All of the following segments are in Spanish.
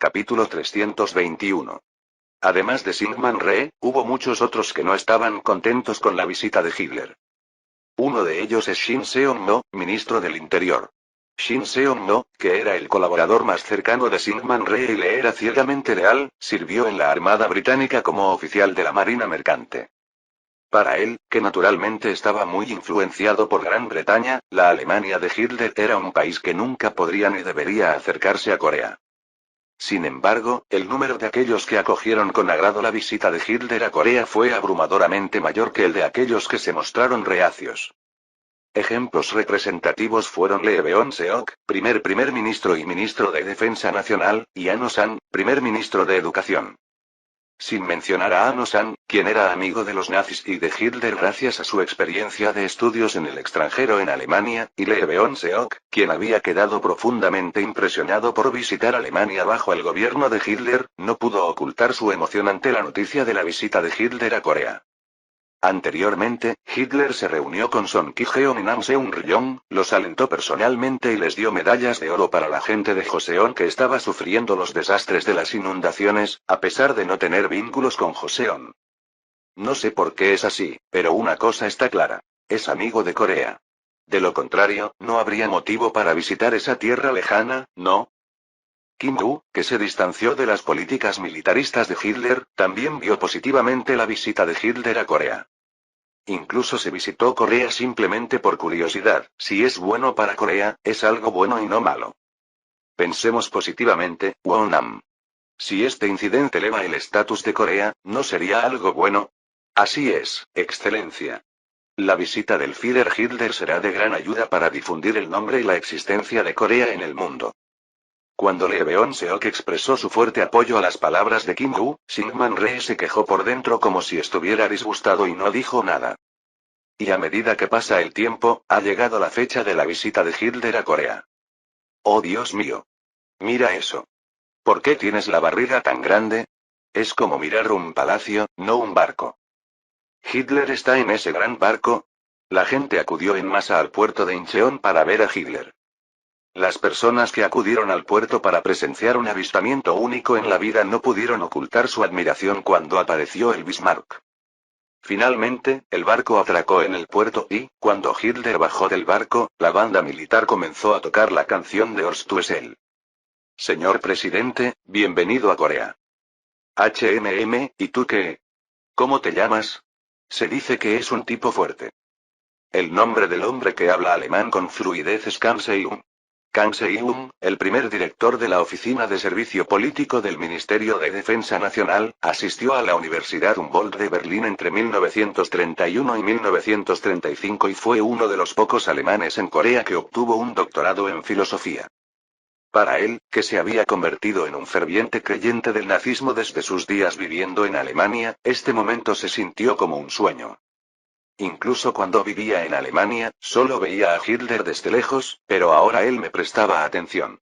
Capítulo 321. Además de Syngman Rhee, hubo muchos otros que no estaban contentos con la visita de Hitler. Uno de ellos es Shin Seong-no, ministro del Interior. Shin Seong-no, que era el colaborador más cercano de Syngman Rhee y le era ciegamente leal, sirvió en la Armada Británica como oficial de la Marina Mercante. Para él, que naturalmente estaba muy influenciado por Gran Bretaña, la Alemania de Hitler era un país que nunca podría ni debería acercarse a Corea. Sin embargo, el número de aquellos que acogieron con agrado la visita de Hitler a Corea fue abrumadoramente mayor que el de aquellos que se mostraron reacios. Ejemplos representativos fueron Lee Beon-seok, primer ministro y ministro de Defensa Nacional, y Ahn Oh-san, primer ministro de Educación. Sin mencionar a Ahn Oh-san, quien era amigo de los nazis y de Hitler gracias a su experiencia de estudios en el extranjero en Alemania, y Lee Beon-seok, quien había quedado profundamente impresionado por visitar Alemania bajo el gobierno de Hitler, no pudo ocultar su emoción ante la noticia de la visita de Hitler a Corea. Anteriormente, Hitler se reunió con Son Ki-geon y Nam Seung-ryong, los alentó personalmente y les dio medallas de oro para la gente de Joseon que estaba sufriendo los desastres de las inundaciones, a pesar de no tener vínculos con Joseon. No sé por qué es así, pero una cosa está clara. Es amigo de Corea. De lo contrario, no habría motivo para visitar esa tierra lejana, ¿no? Kim Woo, que se distanció de las políticas militaristas de Hitler, también vio positivamente la visita de Hitler a Corea. Incluso se visitó Corea simplemente por curiosidad, si es bueno para Corea, es algo bueno y no malo. Pensemos positivamente, Won-nam. Si este incidente eleva el estatus de Corea, ¿no sería algo bueno? Así es, Excelencia. La visita del Führer Hitler será de gran ayuda para difundir el nombre y la existencia de Corea en el mundo. Cuando Lee Beon-seok expresó su fuerte apoyo a las palabras de Kim Woo, Syngman Rhee se quejó por dentro como si estuviera disgustado y no dijo nada. Y a medida que pasa el tiempo, ha llegado la fecha de la visita de Hitler a Corea. ¡Oh Dios mío! Mira eso. ¿Por qué tienes la barriga tan grande? Es como mirar un palacio, no un barco. ¿Hitler está en ese gran barco? La gente acudió en masa al puerto de Incheon para ver a Hitler. Las personas que acudieron al puerto para presenciar un avistamiento único en la vida no pudieron ocultar su admiración cuando apareció el Bismarck. Finalmente, el barco atracó en el puerto y, cuando Hitler bajó del barco, la banda militar comenzó a tocar la canción de Horst Wessel. Señor presidente, bienvenido a Corea. ¿Y tú qué? ¿Cómo te llamas? Se dice que es un tipo fuerte. El nombre del hombre que habla alemán con fluidez es Kang Se-young. Kang Se-young, el primer director de la Oficina de Servicio Político del Ministerio de Defensa Nacional, asistió a la Universidad Humboldt de Berlín entre 1931 y 1935 y fue uno de los pocos alemanes en Corea que obtuvo un doctorado en filosofía. Para él, que se había convertido en un ferviente creyente del nazismo desde sus días viviendo en Alemania, este momento se sintió como un sueño. Incluso cuando vivía en Alemania, solo veía a Hitler desde lejos, pero ahora él me prestaba atención.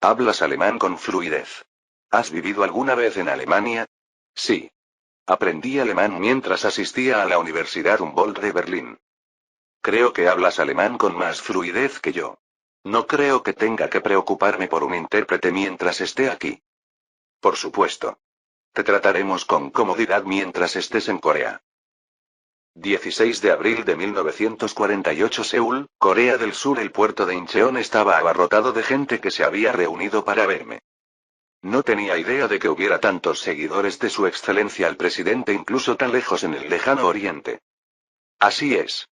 ¿Hablas alemán con fluidez? ¿Has vivido alguna vez en Alemania? Sí. Aprendí alemán mientras asistía a la Universidad Humboldt de Berlín. Creo que hablas alemán con más fluidez que yo. No creo que tenga que preocuparme por un intérprete mientras esté aquí. Por supuesto. Te trataremos con comodidad mientras estés en Corea. 16 de abril de 1948 Seúl, Corea del Sur. El puerto de Incheon estaba abarrotado de gente que se había reunido para verme. No tenía idea de que hubiera tantos seguidores de su excelencia el presidente incluso tan lejos en el lejano oriente. Así es.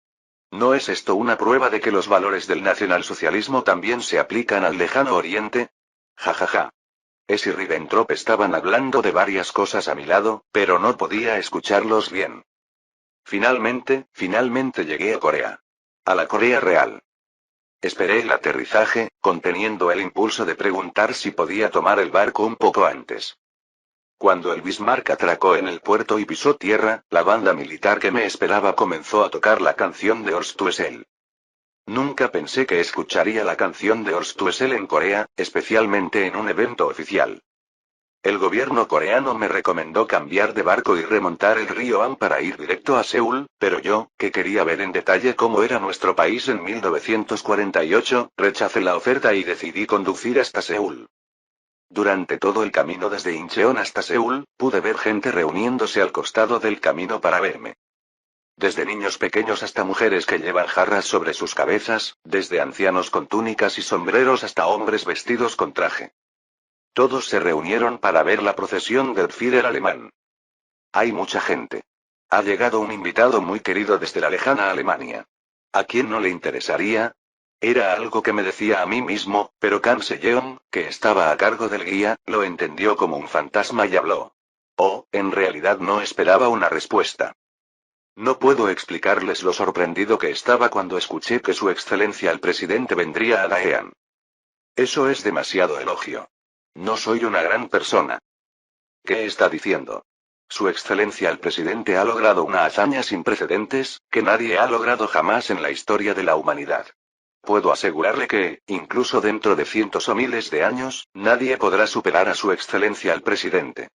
¿No es esto una prueba de que los valores del nacionalsocialismo también se aplican al lejano oriente? Ja ja ja. Es y Ribbentrop estaban hablando de varias cosas a mi lado, pero no podía escucharlos bien. Finalmente llegué a Corea. A la Corea real. Esperé el aterrizaje, conteniendo el impulso de preguntar si podía tomar el barco un poco antes. Cuando el Bismarck atracó en el puerto y pisó tierra, la banda militar que me esperaba comenzó a tocar la canción de Horst Wessel. Nunca pensé que escucharía la canción de Horst Wessel en Corea, especialmente en un evento oficial. El gobierno coreano me recomendó cambiar de barco y remontar el río Han para ir directo a Seúl, pero yo, que quería ver en detalle cómo era nuestro país en 1948, rechacé la oferta y decidí conducir hasta Seúl. Durante todo el camino desde Incheon hasta Seúl, pude ver gente reuniéndose al costado del camino para verme. Desde niños pequeños hasta mujeres que llevan jarras sobre sus cabezas, desde ancianos con túnicas y sombreros hasta hombres vestidos con traje. Todos se reunieron para ver la procesión del Führer alemán. Hay mucha gente. Ha llegado un invitado muy querido desde la lejana Alemania. ¿A quién no le interesaría? Era algo que me decía a mí mismo, pero Kang Se-yeon, que estaba a cargo del guía, lo entendió como un fantasma y habló. Oh, en realidad no esperaba una respuesta. No puedo explicarles lo sorprendido que estaba cuando escuché que Su Excelencia el Presidente vendría a Daean. Eso es demasiado elogio. No soy una gran persona. ¿Qué está diciendo? Su Excelencia el Presidente ha logrado una hazaña sin precedentes, que nadie ha logrado jamás en la historia de la humanidad. Puedo asegurarle que, incluso dentro de cientos o miles de años, nadie podrá superar a Su Excelencia el Presidente.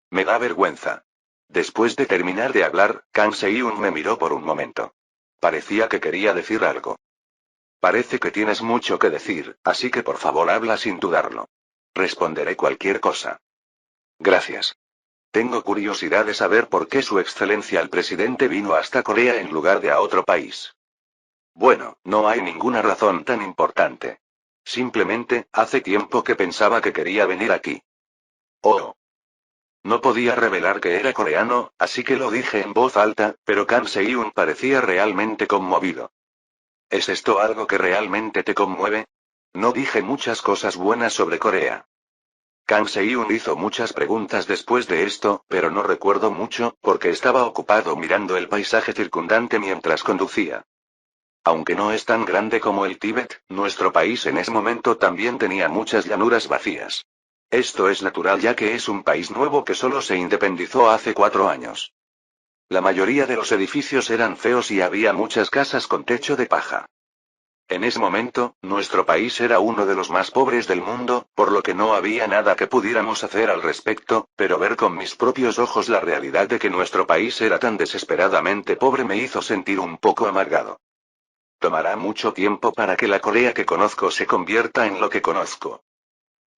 Me da vergüenza. Después de terminar de hablar, Kang Se-yeon me miró por un momento. Parecía que quería decir algo. Parece que tienes mucho que decir, así que por favor habla sin dudarlo. Responderé cualquier cosa. Gracias. Tengo curiosidad de saber por qué Su Excelencia el Presidente vino hasta Corea en lugar de a otro país. Bueno, no hay ninguna razón tan importante. Simplemente, hace tiempo que pensaba que quería venir aquí. Oh. No podía revelar que era coreano, así que lo dije en voz alta, pero Kang Se-yeon parecía realmente conmovido. ¿Es esto algo que realmente te conmueve? No dije muchas cosas buenas sobre Corea. Kang Se-yeon hizo muchas preguntas después de esto, pero no recuerdo mucho, porque estaba ocupado mirando el paisaje circundante mientras conducía. Aunque no es tan grande como el Tíbet, nuestro país en ese momento también tenía muchas llanuras vacías. Esto es natural ya que es un país nuevo que solo se independizó hace 4 años. La mayoría de los edificios eran feos y había muchas casas con techo de paja. En ese momento, nuestro país era uno de los más pobres del mundo, por lo que no había nada que pudiéramos hacer al respecto, pero ver con mis propios ojos la realidad de que nuestro país era tan desesperadamente pobre me hizo sentir un poco amargado. Tomará mucho tiempo para que la Corea que conozco se convierta en lo que conozco.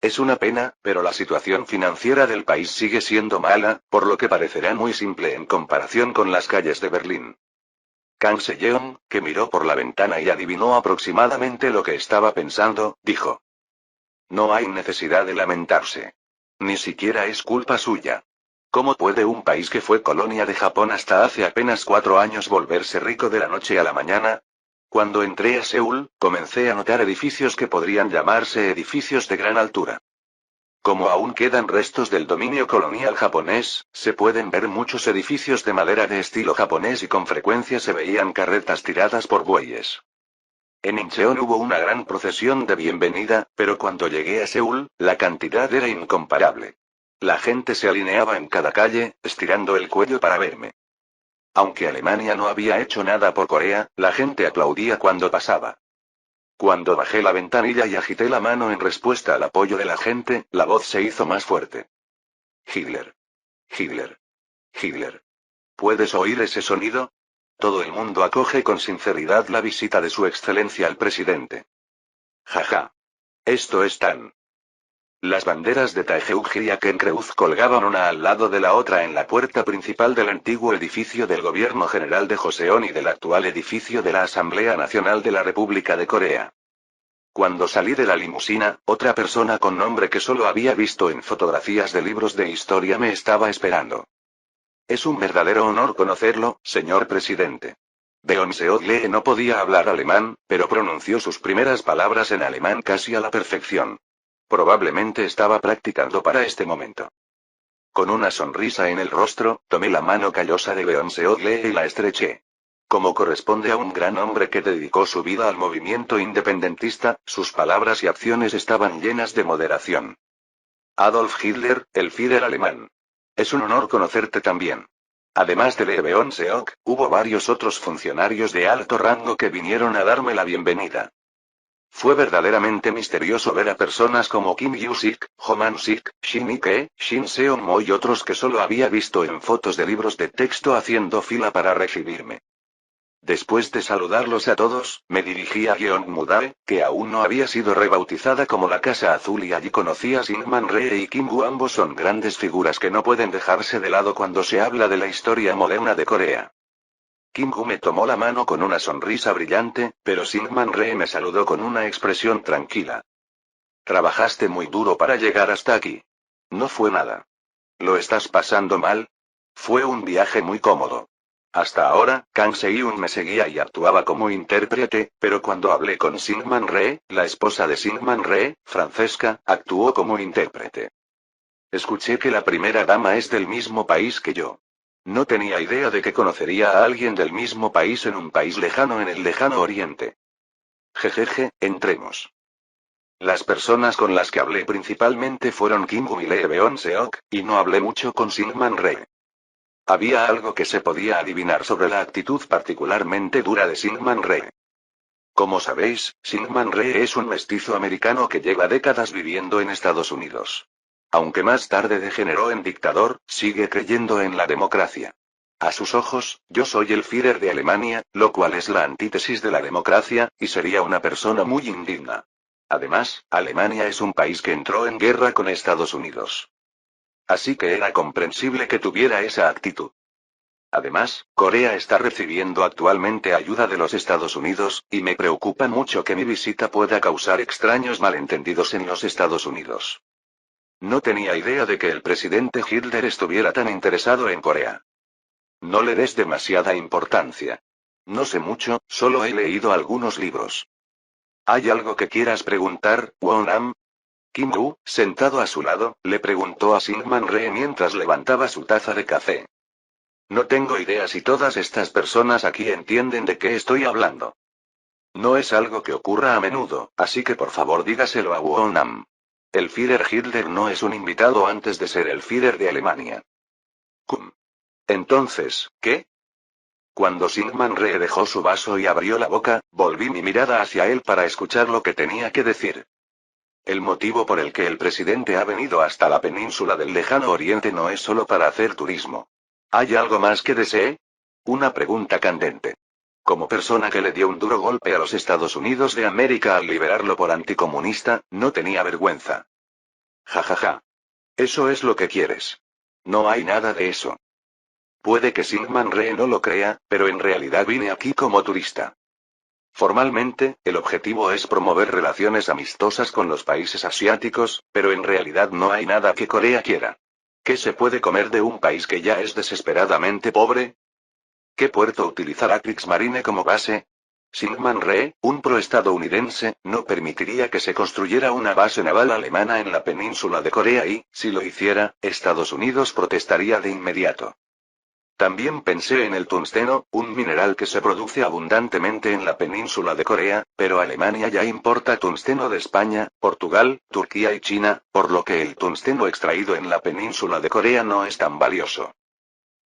Es una pena, pero la situación financiera del país sigue siendo mala, por lo que parecerá muy simple en comparación con las calles de Berlín. Kang Se-yeon, que miró por la ventana y adivinó aproximadamente lo que estaba pensando, dijo. No hay necesidad de lamentarse. Ni siquiera es culpa suya. ¿Cómo puede un país que fue colonia de Japón hasta hace apenas 4 años volverse rico de la noche a la mañana? Cuando entré a Seúl, comencé a notar edificios que podrían llamarse edificios de gran altura. Como aún quedan restos del dominio colonial japonés, se pueden ver muchos edificios de madera de estilo japonés y con frecuencia se veían carretas tiradas por bueyes. En Incheon hubo una gran procesión de bienvenida, pero cuando llegué a Seúl, la cantidad era incomparable. La gente se alineaba en cada calle, estirando el cuello para verme. Aunque Alemania no había hecho nada por Corea, la gente aplaudía cuando pasaba. Cuando bajé la ventanilla y agité la mano en respuesta al apoyo de la gente, la voz se hizo más fuerte. Hitler. Hitler. Hitler. ¿Puedes oír ese sonido? Todo el mundo acoge con sinceridad la visita de Su Excelencia el Presidente. Jaja. Esto es tan. Las banderas de Taegeuk y Akenkreuz colgaban una al lado de la otra en la puerta principal del antiguo edificio del Gobierno General de Joseon y del actual edificio de la Asamblea Nacional de la República de Corea. Cuando salí de la limusina, otra persona con nombre que solo había visto en fotografías de libros de historia me estaba esperando. Es un verdadero honor conocerlo, señor presidente. Beon Seol-lee no podía hablar alemán, pero pronunció sus primeras palabras en alemán casi a la perfección. Probablemente estaba practicando para este momento. Con una sonrisa en el rostro, tomé la mano callosa de Beon Seol-lee y la estreché. Como corresponde a un gran hombre que dedicó su vida al movimiento independentista, sus palabras y acciones estaban llenas de moderación. Adolf Hitler, el Führer alemán. Es un honor conocerte también. Además de Lee Beon-seok, hubo varios otros funcionarios de alto rango que vinieron a darme la bienvenida. Fue verdaderamente misterioso ver a personas como Kim Yu-sik, Jo Man-sik, Shin Ike, Shin Seon-mo y otros que solo había visto en fotos de libros de texto haciendo fila para recibirme. Después de saludarlos a todos, me dirigí a Gyeongmudae, que aún no había sido rebautizada como la Casa Azul, y allí conocí a Syngman Rhee y Kim Woo. Ambos son grandes figuras que no pueden dejarse de lado cuando se habla de la historia moderna de Corea. Kim Woo me tomó la mano con una sonrisa brillante, pero Syngman Rhee me saludó con una expresión tranquila. Trabajaste muy duro para llegar hasta aquí. No fue nada. ¿Lo estás pasando mal? Fue un viaje muy cómodo. Hasta ahora, Kang Se-hyun me seguía y actuaba como intérprete, pero cuando hablé con Syngman Rhee, la esposa de Syngman Rhee, Francesca, actuó como intérprete. Escuché que la primera dama es del mismo país que yo. No tenía idea de que conocería a alguien del mismo país en un país lejano en el lejano oriente. Jejeje, entremos. Las personas con las que hablé principalmente fueron Kim Woo y Lee Beon-seok, y no hablé mucho con Syngman Rhee. Había algo que se podía adivinar sobre la actitud particularmente dura de Syngman Rhee. Como sabéis, Syngman Rhee es un mestizo americano que lleva décadas viviendo en Estados Unidos. Aunque más tarde degeneró en dictador, sigue creyendo en la democracia. A sus ojos, yo soy el Führer de Alemania, lo cual es la antítesis de la democracia, y sería una persona muy indigna. Además, Alemania es un país que entró en guerra con Estados Unidos. Así que era comprensible que tuviera esa actitud. Además, Corea está recibiendo actualmente ayuda de los Estados Unidos, y me preocupa mucho que mi visita pueda causar extraños malentendidos en los Estados Unidos. No tenía idea de que el presidente Hitler estuviera tan interesado en Corea. No le des demasiada importancia. No sé mucho, solo he leído algunos libros. ¿Hay algo que quieras preguntar, Won-nam? Kim Woo, sentado a su lado, le preguntó a Syngman Rhee mientras levantaba su taza de café. No tengo idea si todas estas personas aquí entienden de qué estoy hablando. No es algo que ocurra a menudo, así que por favor dígaselo a Won-nam. El Führer Hitler no es un invitado antes de ser el Führer de Alemania. Entonces, ¿qué? Cuando Syngman Rhee dejó su vaso y abrió la boca, volví mi mirada hacia él para escuchar lo que tenía que decir. El motivo por el que el presidente ha venido hasta la península del lejano oriente no es solo para hacer turismo. ¿Hay algo más que desee? Una pregunta candente. Como persona que le dio un duro golpe a los Estados Unidos de América al liberarlo por anticomunista, no tenía vergüenza. Ja ja ja. Eso es lo que quieres. No hay nada de eso. Puede que Syngman Rhee no lo crea, pero en realidad vine aquí como turista. Formalmente, el objetivo es promover relaciones amistosas con los países asiáticos, pero en realidad no hay nada que Corea quiera. ¿Qué se puede comer de un país que ya es desesperadamente pobre? ¿Qué puerto utilizará Kriegsmarine como base? Syngman Rhee, un pro-estadounidense, no permitiría que se construyera una base naval alemana en la península de Corea y, si lo hiciera, Estados Unidos protestaría de inmediato. También pensé en el tungsteno, un mineral que se produce abundantemente en la península de Corea, pero Alemania ya importa tungsteno de España, Portugal, Turquía y China, por lo que el tungsteno extraído en la península de Corea no es tan valioso.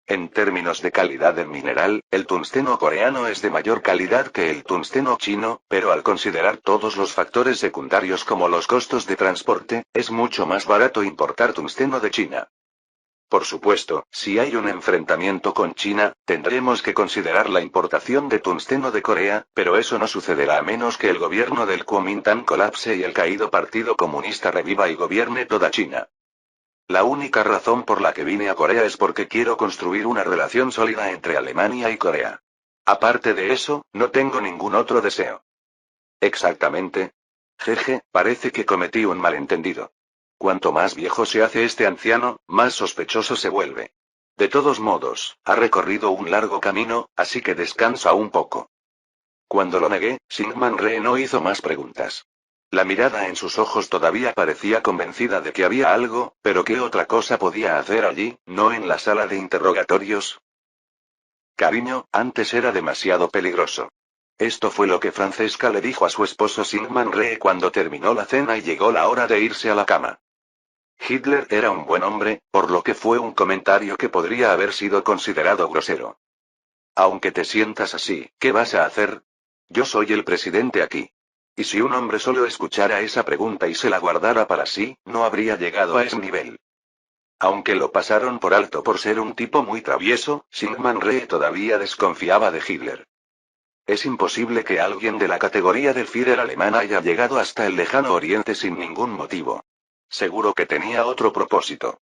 En términos de calidad del mineral, el tungsteno coreano es de mayor calidad que el tungsteno chino, pero al considerar todos los factores secundarios como los costos de transporte, es mucho más barato importar tungsteno de China. Por supuesto, si hay un enfrentamiento con China, tendremos que considerar la importación de tungsteno de Corea, pero eso no sucederá a menos que el gobierno del Kuomintang colapse y el caído Partido Comunista reviva y gobierne toda China. La única razón por la que vine a Corea es porque quiero construir una relación sólida entre Alemania y Corea. Aparte de eso, no tengo ningún otro deseo. Exactamente. Jeje, parece que cometí un malentendido. Cuanto más viejo se hace este anciano, más sospechoso se vuelve. De todos modos, ha recorrido un largo camino, así que descansa un poco. Cuando lo negué, Syngman Rhee no hizo más preguntas. La mirada en sus ojos todavía parecía convencida de que había algo, pero ¿qué otra cosa podía hacer allí, no en la sala de interrogatorios? Cariño, antes era demasiado peligroso. Esto fue lo que Francesca le dijo a su esposo Syngman Rhee cuando terminó la cena y llegó la hora de irse a la cama. Hitler era un buen hombre, por lo que fue un comentario que podría haber sido considerado grosero. Aunque te sientas así, ¿qué vas a hacer? Yo soy el presidente aquí. Y si un hombre solo escuchara esa pregunta y se la guardara para sí, no habría llegado a ese nivel. Aunque lo pasaron por alto por ser un tipo muy travieso, Syngman Rhee todavía desconfiaba de Hitler. Es imposible que alguien de la categoría del Führer alemán haya llegado hasta el lejano oriente sin ningún motivo. Seguro que tenía otro propósito.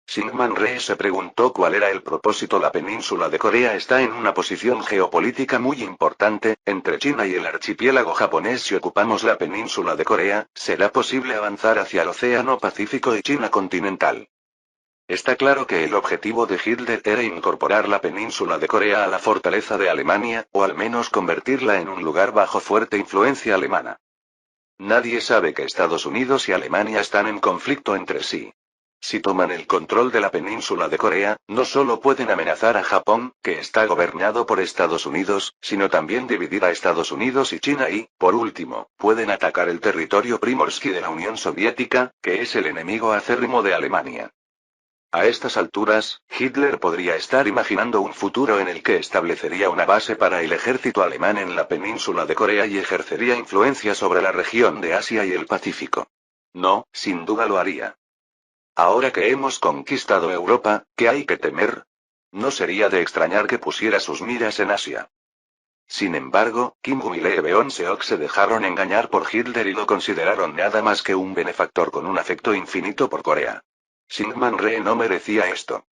Syngman Rhee se preguntó cuál era el propósito. La península de Corea está en una posición geopolítica muy importante, entre China y el archipiélago japonés. Si ocupamos la península de Corea, será posible avanzar hacia el Océano Pacífico y China continental. Está claro que el objetivo de Hitler era incorporar la península de Corea a la fortaleza de Alemania, o al menos convertirla en un lugar bajo fuerte influencia alemana. Nadie sabe que Estados Unidos y Alemania están en conflicto entre sí. Si toman el control de la península de Corea, no solo pueden amenazar a Japón, que está gobernado por Estados Unidos, sino también dividir a Estados Unidos y China y, por último, pueden atacar el territorio Primorsky de la Unión Soviética, que es el enemigo acérrimo de Alemania. A estas alturas, Hitler podría estar imaginando un futuro en el que establecería una base para el ejército alemán en la península de Corea y ejercería influencia sobre la región de Asia y el Pacífico. No, sin duda lo haría. Ahora que hemos conquistado Europa, ¿qué hay que temer? No sería de extrañar que pusiera sus miras en Asia. Sin embargo, Kim Jong-il y Lee Beon-seok se dejaron engañar por Hitler y lo consideraron nada más que un benefactor con un afecto infinito por Corea. Syngman Rhee no merecía esto.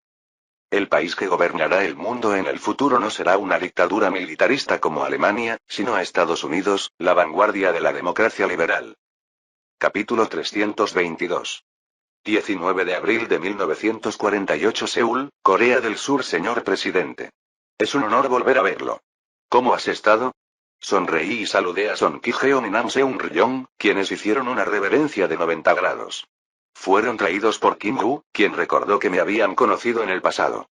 El país que gobernará el mundo en el futuro no será una dictadura militarista como Alemania, sino a Estados Unidos, la vanguardia de la democracia liberal. Capítulo 322. 19 de abril de 1948 Seúl, Corea del Sur. Señor presidente. Es un honor volver a verlo. ¿Cómo has estado? Sonreí y saludé a Son Ki-jeon y Nam Seung-ryong, quienes hicieron una reverencia de 90 grados. Fueron traídos por Kim Woo, quien recordó que me habían conocido en el pasado.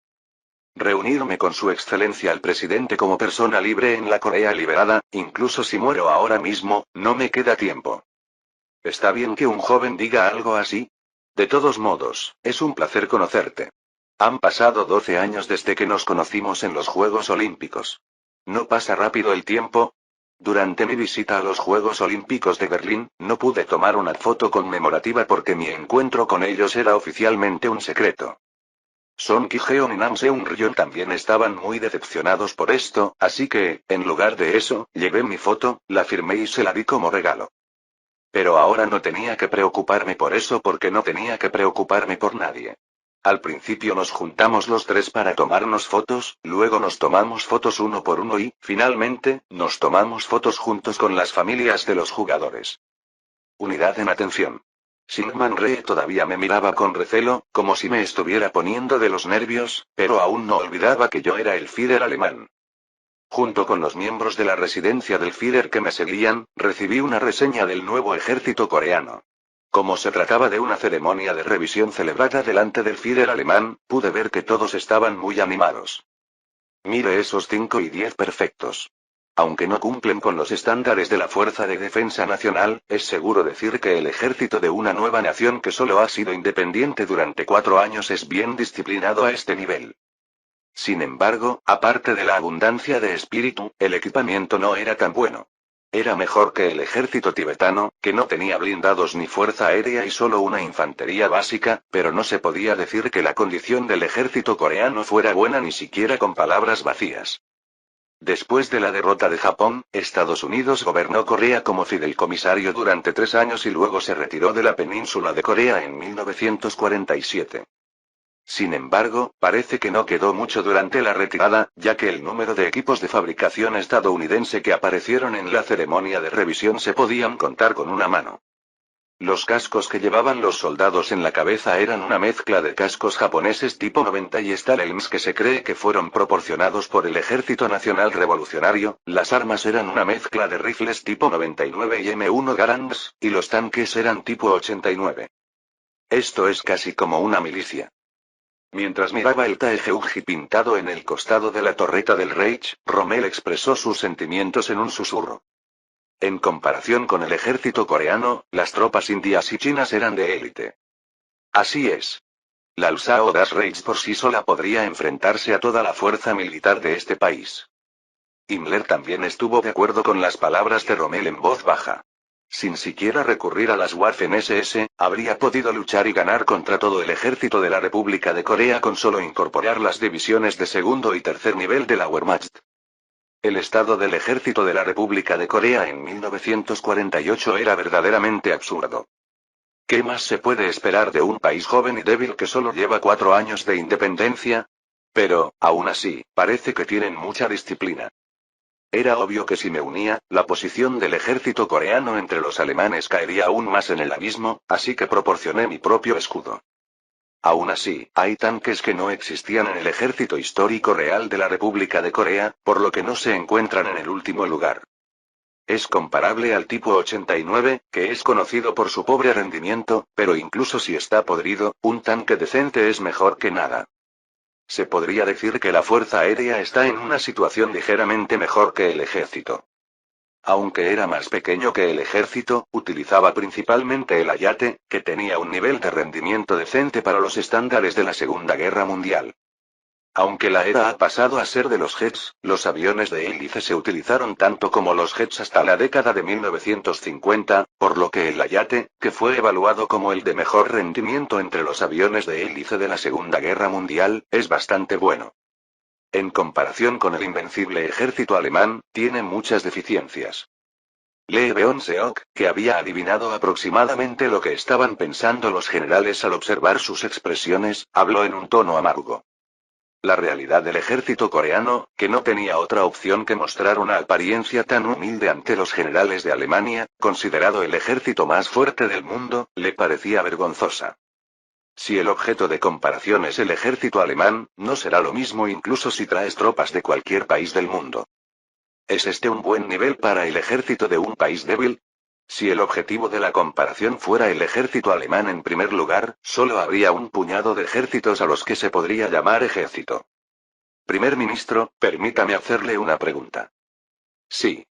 Reunirme con su excelencia el presidente como persona libre en la Corea liberada, incluso si muero ahora mismo, no me queda tiempo. ¿Está bien que un joven diga algo así? De todos modos, es un placer conocerte. Han pasado 12 años desde que nos conocimos en los Juegos Olímpicos. ¿No pasa rápido el tiempo? Durante mi visita a los Juegos Olímpicos de Berlín, no pude tomar una foto conmemorativa porque mi encuentro con ellos era oficialmente un secreto. Son Ki-jeon y Nam Seung-ryong también estaban muy decepcionados por esto, así que, en lugar de eso, llevé mi foto, la firmé y se la di como regalo. Pero ahora no tenía que preocuparme por eso porque no tenía que preocuparme por nadie. Al principio nos juntamos los tres para tomarnos fotos, luego nos tomamos fotos uno por uno y, finalmente, nos tomamos fotos juntos con las familias de los jugadores. Unidad en atención. Syngman Rhee todavía me miraba con recelo, como si me estuviera poniendo de los nervios, pero aún no olvidaba que yo era el Führer alemán. Junto con los miembros de la residencia del Führer que me seguían, recibí una reseña del nuevo ejército coreano. Como se trataba de una ceremonia de revisión celebrada delante del Führer alemán, pude ver que todos estaban muy animados. Mire esos 5 y 10 perfectos. Aunque no cumplen con los estándares de la Fuerza de Defensa Nacional, es seguro decir que el ejército de una nueva nación que solo ha sido independiente durante 4 años es bien disciplinado a este nivel. Sin embargo, aparte de la abundancia de espíritu, el equipamiento no era tan bueno. Era mejor que el ejército tibetano, que no tenía blindados ni fuerza aérea y solo una infantería básica, pero no se podía decir que la condición del ejército coreano fuera buena ni siquiera con palabras vacías. Después de la derrota de Japón, Estados Unidos gobernó Corea como fideicomisario durante 3 años y luego se retiró de la península de Corea en 1947. Sin embargo, parece que no quedó mucho durante la retirada, ya que el número de equipos de fabricación estadounidense que aparecieron en la ceremonia de revisión se podían contar con una mano. Los cascos que llevaban los soldados en la cabeza eran una mezcla de cascos japoneses tipo 90 y Star-Helms que se cree que fueron proporcionados por el Ejército Nacional Revolucionario, las armas eran una mezcla de rifles tipo 99 y M1 Garands, y los tanques eran tipo 89. Esto es casi como una milicia. Mientras miraba el Taegeuji pintado en el costado de la torreta del Reich, Rommel expresó sus sentimientos en un susurro. En comparación con el ejército coreano, las tropas indias y chinas eran de élite. Así es. La Lsao das Reich por sí sola podría enfrentarse a toda la fuerza militar de este país. Himmler también estuvo de acuerdo con las palabras de Rommel en voz baja. Sin siquiera recurrir a las Waffen-SS, habría podido luchar y ganar contra todo el ejército de la República de Corea con solo incorporar las divisiones de segundo y tercer nivel de la Wehrmacht. El estado del ejército de la República de Corea en 1948 era verdaderamente absurdo. ¿Qué más se puede esperar de un país joven y débil que solo lleva 4 años de independencia? Pero, aún así, parece que tienen mucha disciplina. Era obvio que si me unía, la posición del ejército coreano entre los alemanes caería aún más en el abismo, así que proporcioné mi propio escudo. Aún así, hay tanques que no existían en el ejército histórico real de la República de Corea, por lo que no se encuentran en el último lugar. Es comparable al tipo 89, que es conocido por su pobre rendimiento, pero incluso si está podrido, un tanque decente es mejor que nada. Se podría decir que la Fuerza Aérea está en una situación ligeramente mejor que el ejército. Aunque era más pequeño que el ejército, utilizaba principalmente el Hayate, que tenía un nivel de rendimiento decente para los estándares de la Segunda Guerra Mundial. Aunque la era ha pasado a ser de los jets, los aviones de hélice se utilizaron tanto como los jets hasta la década de 1950, por lo que el Hayate, que fue evaluado como el de mejor rendimiento entre los aviones de hélice de la Segunda Guerra Mundial, es bastante bueno. En comparación con el invencible ejército alemán, tiene muchas deficiencias. Lee Beon-seok, que había adivinado aproximadamente lo que estaban pensando los generales al observar sus expresiones, habló en un tono amargo. La realidad del ejército coreano, que no tenía otra opción que mostrar una apariencia tan humilde ante los generales de Alemania, considerado el ejército más fuerte del mundo, le parecía vergonzosa. Si el objeto de comparación es el ejército alemán, no será lo mismo incluso si traes tropas de cualquier país del mundo. ¿Es este un buen nivel para el ejército de un país débil? Si el objetivo de la comparación fuera el ejército alemán en primer lugar, solo habría un puñado de ejércitos a los que se podría llamar ejército. Primer ministro, permítame hacerle una pregunta. Sí.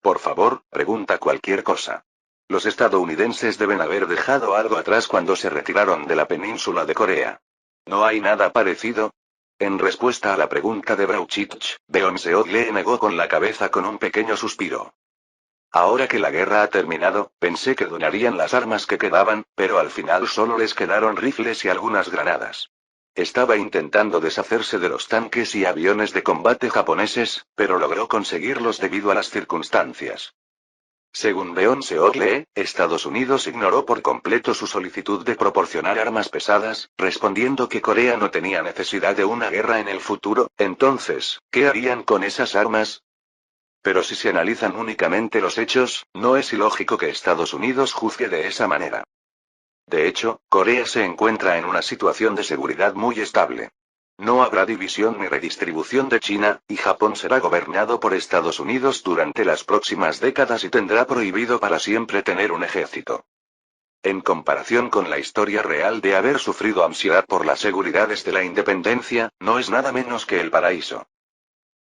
Por favor, pregunta cualquier cosa. Los estadounidenses deben haber dejado algo atrás cuando se retiraron de la península de Corea. ¿No hay nada parecido? En respuesta a la pregunta de Brauchitsch, Beon-seok le negó con la cabeza con un pequeño suspiro. Ahora que la guerra ha terminado, pensé que donarían las armas que quedaban, pero al final solo les quedaron rifles y algunas granadas. Estaba intentando deshacerse de los tanques y aviones de combate japoneses, pero logró conseguirlos debido a las circunstancias. Según Beon-seok Lee, Estados Unidos ignoró por completo su solicitud de proporcionar armas pesadas, respondiendo que Corea no tenía necesidad de una guerra en el futuro. Entonces, ¿qué harían con esas armas? Pero si se analizan únicamente los hechos, no es ilógico que Estados Unidos juzgue de esa manera. De hecho, Corea se encuentra en una situación de seguridad muy estable. No habrá división ni redistribución de China, y Japón será gobernado por Estados Unidos durante las próximas décadas y tendrá prohibido para siempre tener un ejército. En comparación con la historia real de haber sufrido ansiedad por la seguridad desde la independencia, no es nada menos que el paraíso.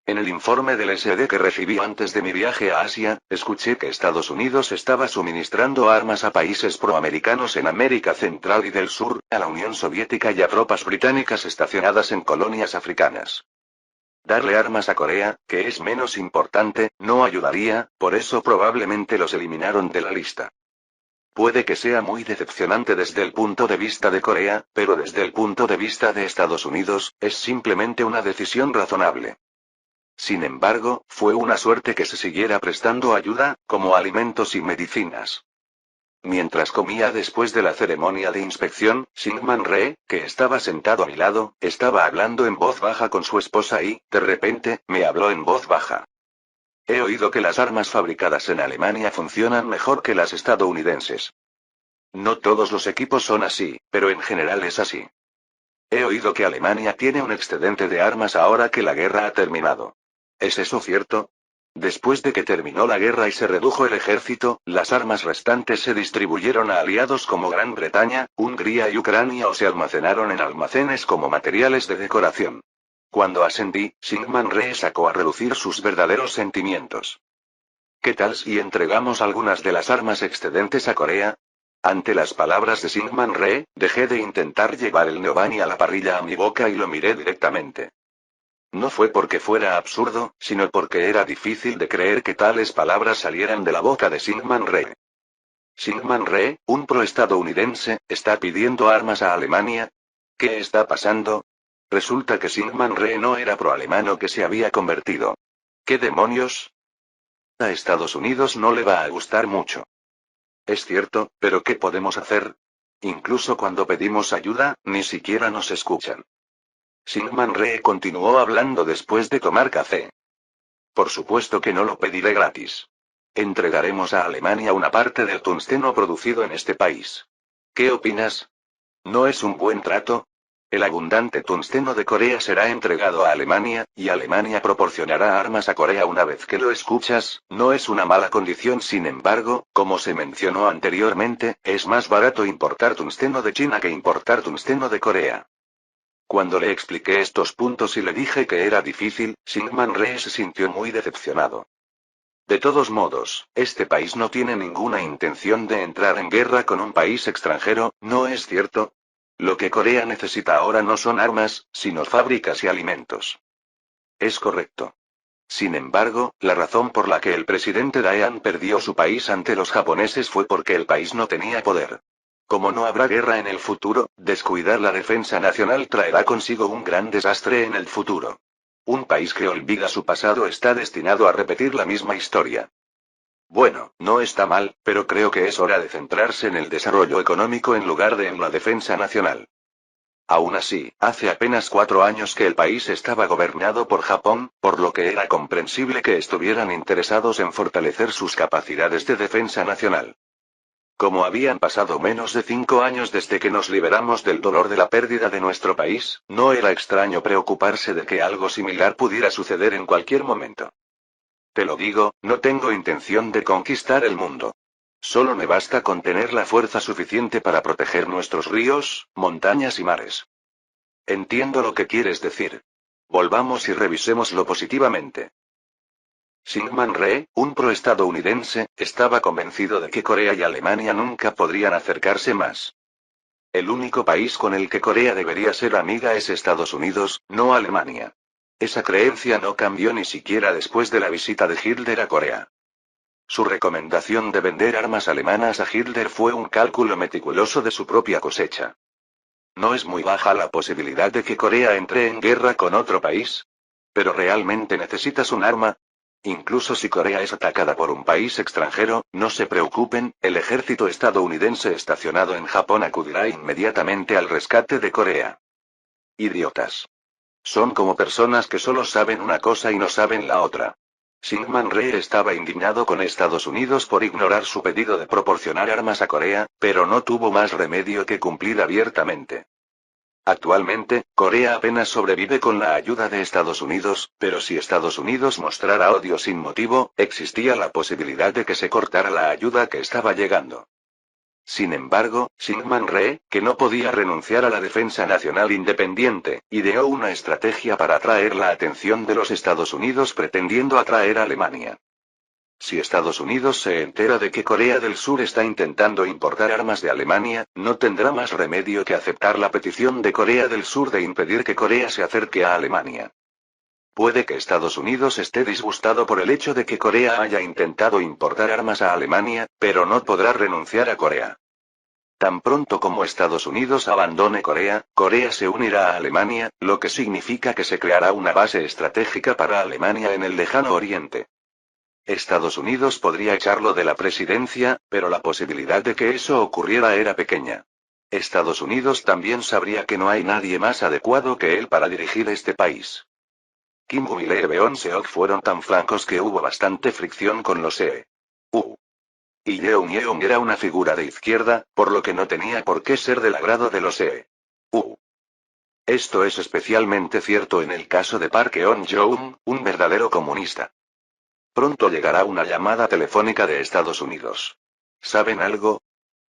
En el informe del SD que recibí antes de mi viaje a Asia, escuché que Estados Unidos estaba suministrando armas a países proamericanos en América Central y del Sur, a la Unión Soviética y a tropas británicas estacionadas en colonias africanas. Darle armas a Corea, que es menos importante, no ayudaría, por eso probablemente los eliminaron de la lista. Puede que sea muy decepcionante desde el punto de vista de Corea, pero desde el punto de vista de Estados Unidos, es simplemente una decisión razonable. Sin embargo, fue una suerte que se siguiera prestando ayuda, como alimentos y medicinas. Mientras comía después de la ceremonia de inspección, Syngman Rhee, que estaba sentado a mi lado, estaba hablando en voz baja con su esposa y, de repente, me habló en voz baja. He oído que las armas fabricadas en Alemania funcionan mejor que las estadounidenses. No todos los equipos son así, pero en general es así. He oído que Alemania tiene un excedente de armas ahora que la guerra ha terminado. ¿Es eso cierto? Después de que terminó la guerra y se redujo el ejército, las armas restantes se distribuyeron a aliados como Gran Bretaña, Hungría y Ucrania o se almacenaron en almacenes como materiales de decoración. Cuando ascendí, Syngman Rhee sacó a relucir sus verdaderos sentimientos. ¿Qué tal si entregamos algunas de las armas excedentes a Corea? Ante las palabras de Syngman Rhee, dejé de intentar llevar el Neobani a la parrilla a mi boca y lo miré directamente. No fue porque fuera absurdo, sino porque era difícil de creer que tales palabras salieran de la boca de Syngman Rhee. Syngman Rhee, un proestadounidense, está pidiendo armas a Alemania. ¿Qué está pasando? Resulta que Syngman Rhee no era proalemán o que se había convertido. ¿Qué demonios? A Estados Unidos no le va a gustar mucho. Es cierto, pero ¿qué podemos hacer? Incluso cuando pedimos ayuda, ni siquiera nos escuchan. Syngman Rhee continuó hablando después de tomar café. Por supuesto que no lo pediré gratis. Entregaremos a Alemania una parte del tungsteno producido en este país. ¿Qué opinas? ¿No es un buen trato? El abundante tungsteno de Corea será entregado a Alemania, y Alemania proporcionará armas a Corea una vez que lo escuchas. No es una mala condición, sin embargo, como se mencionó anteriormente, es más barato importar tungsteno de China que importar tungsteno de Corea. Cuando le expliqué estos puntos y le dije que era difícil, Syngman Rhee se sintió muy decepcionado. De todos modos, este país no tiene ninguna intención de entrar en guerra con un país extranjero, ¿no es cierto? Lo que Corea necesita ahora no son armas, sino fábricas y alimentos. Es correcto. Sin embargo, la razón por la que el presidente Daean perdió su país ante los japoneses fue porque el país no tenía poder. Como no habrá guerra en el futuro, descuidar la defensa nacional traerá consigo un gran desastre en el futuro. Un país que olvida su pasado está destinado a repetir la misma historia. Bueno, no está mal, pero creo que es hora de centrarse en el desarrollo económico en lugar de en la defensa nacional. Aún así, hace apenas 4 años que el país estaba gobernado por Japón, por lo que era comprensible que estuvieran interesados en fortalecer sus capacidades de defensa nacional. Como habían pasado menos de 5 años desde que nos liberamos del dolor de la pérdida de nuestro país, no era extraño preocuparse de que algo similar pudiera suceder en cualquier momento. Te lo digo, no tengo intención de conquistar el mundo. Solo me basta con tener la fuerza suficiente para proteger nuestros ríos, montañas y mares. Entiendo lo que quieres decir. Volvamos y revisémoslo positivamente. Syngman Rhee, un pro-estadounidense, estaba convencido de que Corea y Alemania nunca podrían acercarse más. El único país con el que Corea debería ser amiga es Estados Unidos, no Alemania. Esa creencia no cambió ni siquiera después de la visita de Hitler a Corea. Su recomendación de vender armas alemanas a Hitler fue un cálculo meticuloso de su propia cosecha. ¿No es muy baja la posibilidad de que Corea entre en guerra con otro país? ¿Pero realmente necesitas un arma? Incluso si Corea es atacada por un país extranjero, no se preocupen, el ejército estadounidense estacionado en Japón acudirá inmediatamente al rescate de Corea. Idiotas. Son como personas que solo saben una cosa y no saben la otra. Syngman Rhee estaba indignado con Estados Unidos por ignorar su pedido de proporcionar armas a Corea, pero no tuvo más remedio que cumplir abiertamente. Actualmente, Corea apenas sobrevive con la ayuda de Estados Unidos, pero si Estados Unidos mostrara odio sin motivo, existía la posibilidad de que se cortara la ayuda que estaba llegando. Sin embargo, Syngman Rhee, que no podía renunciar a la defensa nacional independiente, ideó una estrategia para atraer la atención de los Estados Unidos pretendiendo atraer a Alemania. Si Estados Unidos se entera de que Corea del Sur está intentando importar armas de Alemania, no tendrá más remedio que aceptar la petición de Corea del Sur de impedir que Corea se acerque a Alemania. Puede que Estados Unidos esté disgustado por el hecho de que Corea haya intentado importar armas a Alemania, pero no podrá renunciar a Corea. Tan pronto como Estados Unidos abandone Corea, Corea se unirá a Alemania, lo que significa que se creará una base estratégica para Alemania en el lejano oriente. Estados Unidos podría echarlo de la presidencia, pero la posibilidad de que eso ocurriera era pequeña. Estados Unidos también sabría que no hay nadie más adecuado que él para dirigir este país. Kim Il-sung y Lee Byung-seok fueron tan francos que hubo bastante fricción con los EU. Y Yeon era una figura de izquierda, por lo que no tenía por qué ser del agrado de los EU. Esto es especialmente cierto en el caso de Park Eun-joon, un verdadero comunista. Pronto llegará una llamada telefónica de Estados Unidos. ¿Saben algo?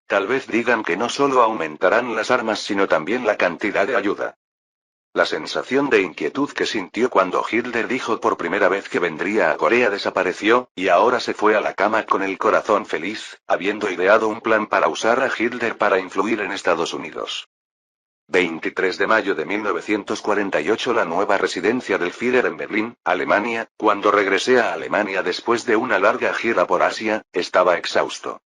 Tal vez digan que no solo aumentarán las armas sino también la cantidad de ayuda. La sensación de inquietud que sintió cuando Hitler dijo por primera vez que vendría a Corea desapareció, y ahora se fue a la cama con el corazón feliz, habiendo ideado un plan para usar a Hitler para influir en Estados Unidos. 23 de mayo de 1948. La nueva residencia del Führer en Berlín, Alemania. Cuando regresé a Alemania después de una larga gira por Asia, estaba exhausto.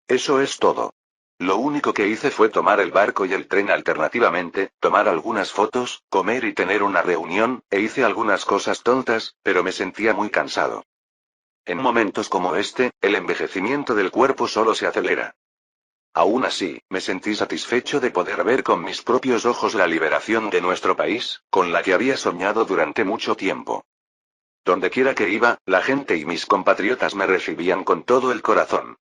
Eso es todo. Lo único que hice fue tomar el barco y el tren alternativamente, tomar algunas fotos, comer y tener una reunión, e hice algunas cosas tontas, pero me sentía muy cansado. En momentos como este, el envejecimiento del cuerpo solo se acelera. Aún así, me sentí satisfecho de poder ver con mis propios ojos la liberación de nuestro país, con la que había soñado durante mucho tiempo. Dondequiera que iba, la gente y mis compatriotas me recibían con todo el corazón.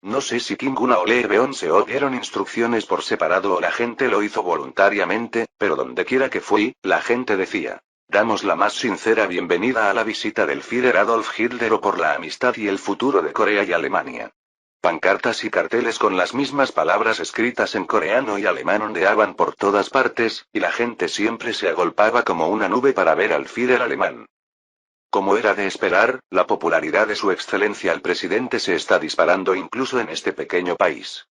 No sé si Kim Jong-un o Lee Beon-seo dieron instrucciones por separado o la gente lo hizo voluntariamente, pero dondequiera que fui, la gente decía: damos la más sincera bienvenida a la visita del Führer Adolf Hitler o por la amistad y el futuro de Corea y Alemania. Pancartas y carteles con las mismas palabras escritas en coreano y alemán ondeaban por todas partes, y la gente siempre se agolpaba como una nube para ver al Führer alemán. Como era de esperar, la popularidad de su excelencia el presidente se está disparando incluso en este pequeño país.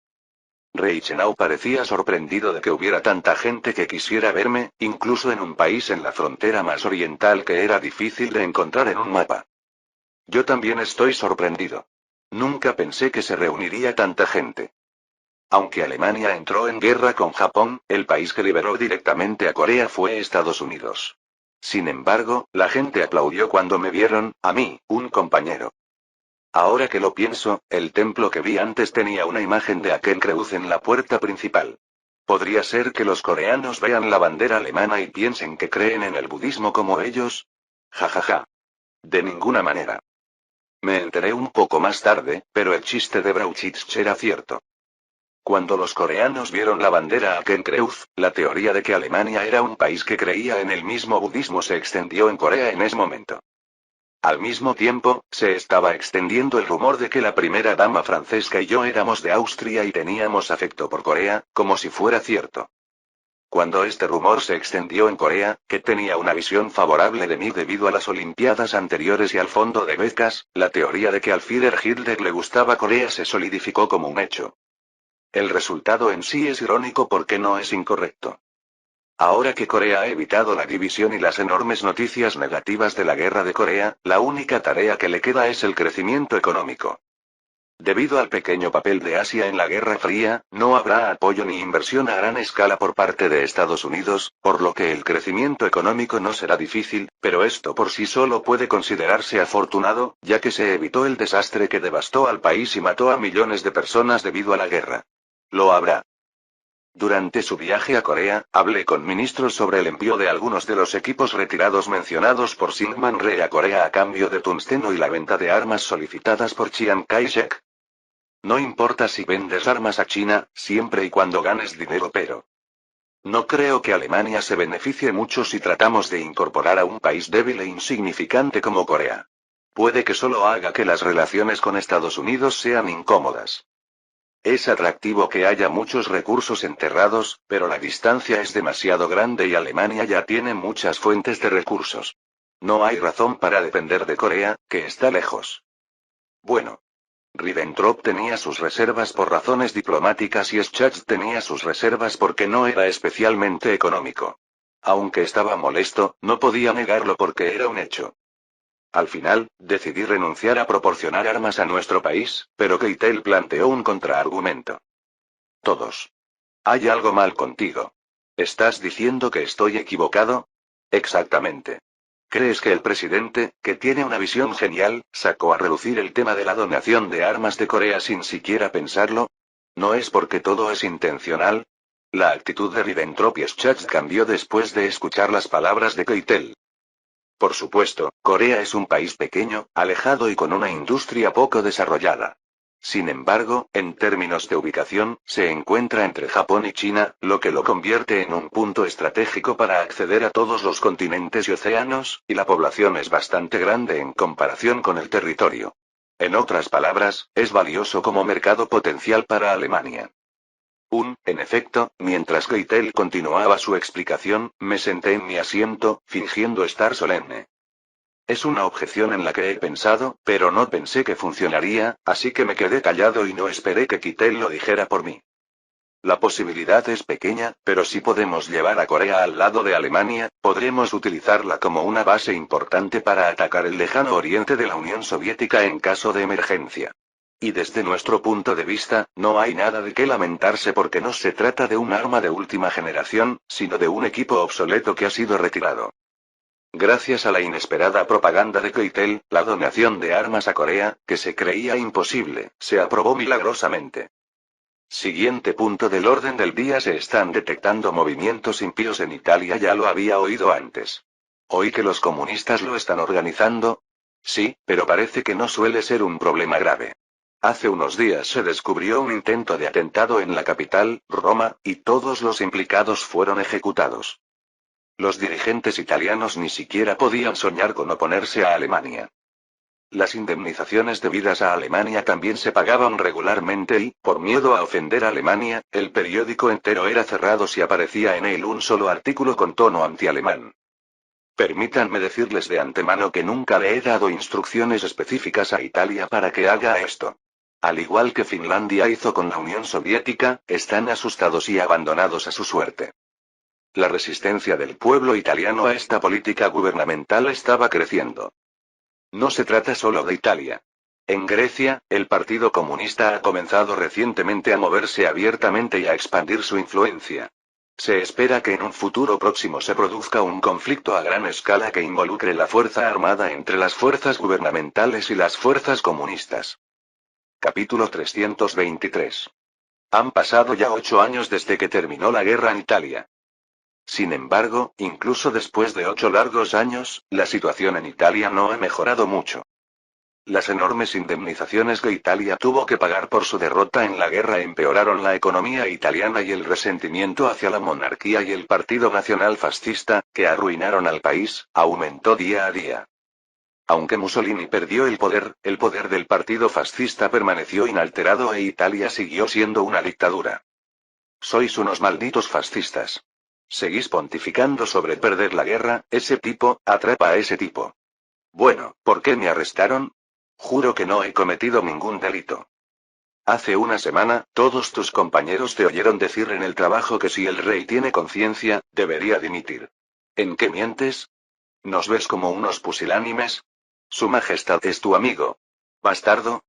Reichenau parecía sorprendido de que hubiera tanta gente que quisiera verme, incluso en un país en la frontera más oriental que era difícil de encontrar en un mapa. Yo también estoy sorprendido. Nunca pensé que se reuniría tanta gente. Aunque Alemania entró en guerra con Japón, el país que liberó directamente a Corea fue Estados Unidos. Sin embargo, la gente aplaudió cuando me vieron, a mí, un compañero. Ahora que lo pienso, el templo que vi antes tenía una imagen de aquel cruz en la puerta principal. ¿Podría ser que los coreanos vean la bandera alemana y piensen que creen en el budismo como ellos? Ja ja ja. De ninguna manera. Me enteré un poco más tarde, pero el chiste de Brauchitsch era cierto. Cuando los coreanos vieron la bandera Hakenkreuz, la teoría de que Alemania era un país que creía en el mismo budismo se extendió en Corea en ese momento. Al mismo tiempo, se estaba extendiendo el rumor de que la primera dama Francesca y yo éramos de Austria y teníamos afecto por Corea, como si fuera cierto. Cuando este rumor se extendió en Corea, que tenía una visión favorable de mí debido a las Olimpiadas anteriores y al fondo de becas, la teoría de que al Führer Hitler le gustaba Corea se solidificó como un hecho. El resultado en sí es irónico porque no es incorrecto. Ahora que Corea ha evitado la división y las enormes noticias negativas de la guerra de Corea, la única tarea que le queda es el crecimiento económico. Debido al pequeño papel de Asia en la Guerra Fría, no habrá apoyo ni inversión a gran escala por parte de Estados Unidos, por lo que el crecimiento económico no será difícil, pero esto por sí solo puede considerarse afortunado, ya que se evitó el desastre que devastó al país y mató a millones de personas debido a la guerra. Lo habrá. Durante su viaje a Corea, hablé con ministros sobre el envío de algunos de los equipos retirados mencionados por Syngman Rhee a Corea a cambio de tungsteno y la venta de armas solicitadas por Chiang Kai-shek. No importa si vendes armas a China, siempre y cuando ganes dinero, pero no creo que Alemania se beneficie mucho si tratamos de incorporar a un país débil e insignificante como Corea. Puede que solo haga que las relaciones con Estados Unidos sean incómodas. Es atractivo que haya muchos recursos enterrados, pero la distancia es demasiado grande y Alemania ya tiene muchas fuentes de recursos. No hay razón para depender de Corea, que está lejos. Bueno. Ribbentrop tenía sus reservas por razones diplomáticas y Schacht tenía sus reservas porque no era especialmente económico. Aunque estaba molesto, no podía negarlo porque era un hecho. Al final, decidí renunciar a proporcionar armas a nuestro país, pero Keitel planteó un contraargumento. Todos. Hay algo mal contigo. ¿Estás diciendo que estoy equivocado? Exactamente. ¿Crees que el presidente, que tiene una visión genial, sacó a relucir el tema de la donación de armas de Corea sin siquiera pensarlo? ¿No es porque todo es intencional? La actitud de Ribbentrop y Schacht cambió después de escuchar las palabras de Keitel. Por supuesto, Corea es un país pequeño, alejado y con una industria poco desarrollada. Sin embargo, en términos de ubicación, se encuentra entre Japón y China, lo que lo convierte en un punto estratégico para acceder a todos los continentes y océanos, y la población es bastante grande en comparación con el territorio. En otras palabras, es valioso como mercado potencial para Alemania. En efecto, mientras Keitel continuaba su explicación, me senté en mi asiento, fingiendo estar solemne. Es una objeción en la que he pensado, pero no pensé que funcionaría, así que me quedé callado y no esperé que Keitel lo dijera por mí. La posibilidad es pequeña, pero si podemos llevar a Corea al lado de Alemania, podremos utilizarla como una base importante para atacar el lejano oriente de la Unión Soviética en caso de emergencia. Y desde nuestro punto de vista, no hay nada de qué lamentarse porque no se trata de un arma de última generación, sino de un equipo obsoleto que ha sido retirado. Gracias a la inesperada propaganda de Keitel, la donación de armas a Corea, que se creía imposible, se aprobó milagrosamente. Siguiente punto del orden del día: se están detectando movimientos impíos en Italia. Ya lo había oído antes. ¿Oí que los comunistas lo están organizando? Sí, pero parece que no suele ser un problema grave. Hace unos días se descubrió un intento de atentado en la capital, Roma, y todos los implicados fueron ejecutados. Los dirigentes italianos ni siquiera podían soñar con oponerse a Alemania. Las indemnizaciones debidas a Alemania también se pagaban regularmente y, por miedo a ofender a Alemania, el periódico entero era cerrado si aparecía en él un solo artículo con tono antialemán. Permítanme decirles de antemano que nunca le he dado instrucciones específicas a Italia para que haga esto. Al igual que Finlandia hizo con la Unión Soviética, están asustados y abandonados a su suerte. La resistencia del pueblo italiano a esta política gubernamental estaba creciendo. No se trata solo de Italia. En Grecia, el Partido Comunista ha comenzado recientemente a moverse abiertamente y a expandir su influencia. Se espera que en un futuro próximo se produzca un conflicto a gran escala que involucre la fuerza armada entre las fuerzas gubernamentales y las fuerzas comunistas. Capítulo 323. Han pasado ya 8 años desde que terminó la guerra en Italia. Sin embargo, incluso después de 8 largos años, la situación en Italia no ha mejorado mucho. Las enormes indemnizaciones que Italia tuvo que pagar por su derrota en la guerra empeoraron la economía italiana y el resentimiento hacia la monarquía y el Partido Nacional Fascista, que arruinaron al país, aumentó día a día. Aunque Mussolini perdió el poder del Partido Fascista permaneció inalterado e Italia siguió siendo una dictadura. Sois unos malditos fascistas. Seguís pontificando sobre perder la guerra. Ese tipo, atrapa a ese tipo. Bueno, ¿por qué me arrestaron? Juro que no he cometido ningún delito. Hace una semana, todos tus compañeros te oyeron decir en el trabajo que si el rey tiene conciencia, debería dimitir. ¿En qué mientes? ¿Nos ves como unos pusilánimes? Su Majestad es tu amigo. ¿Bastardo?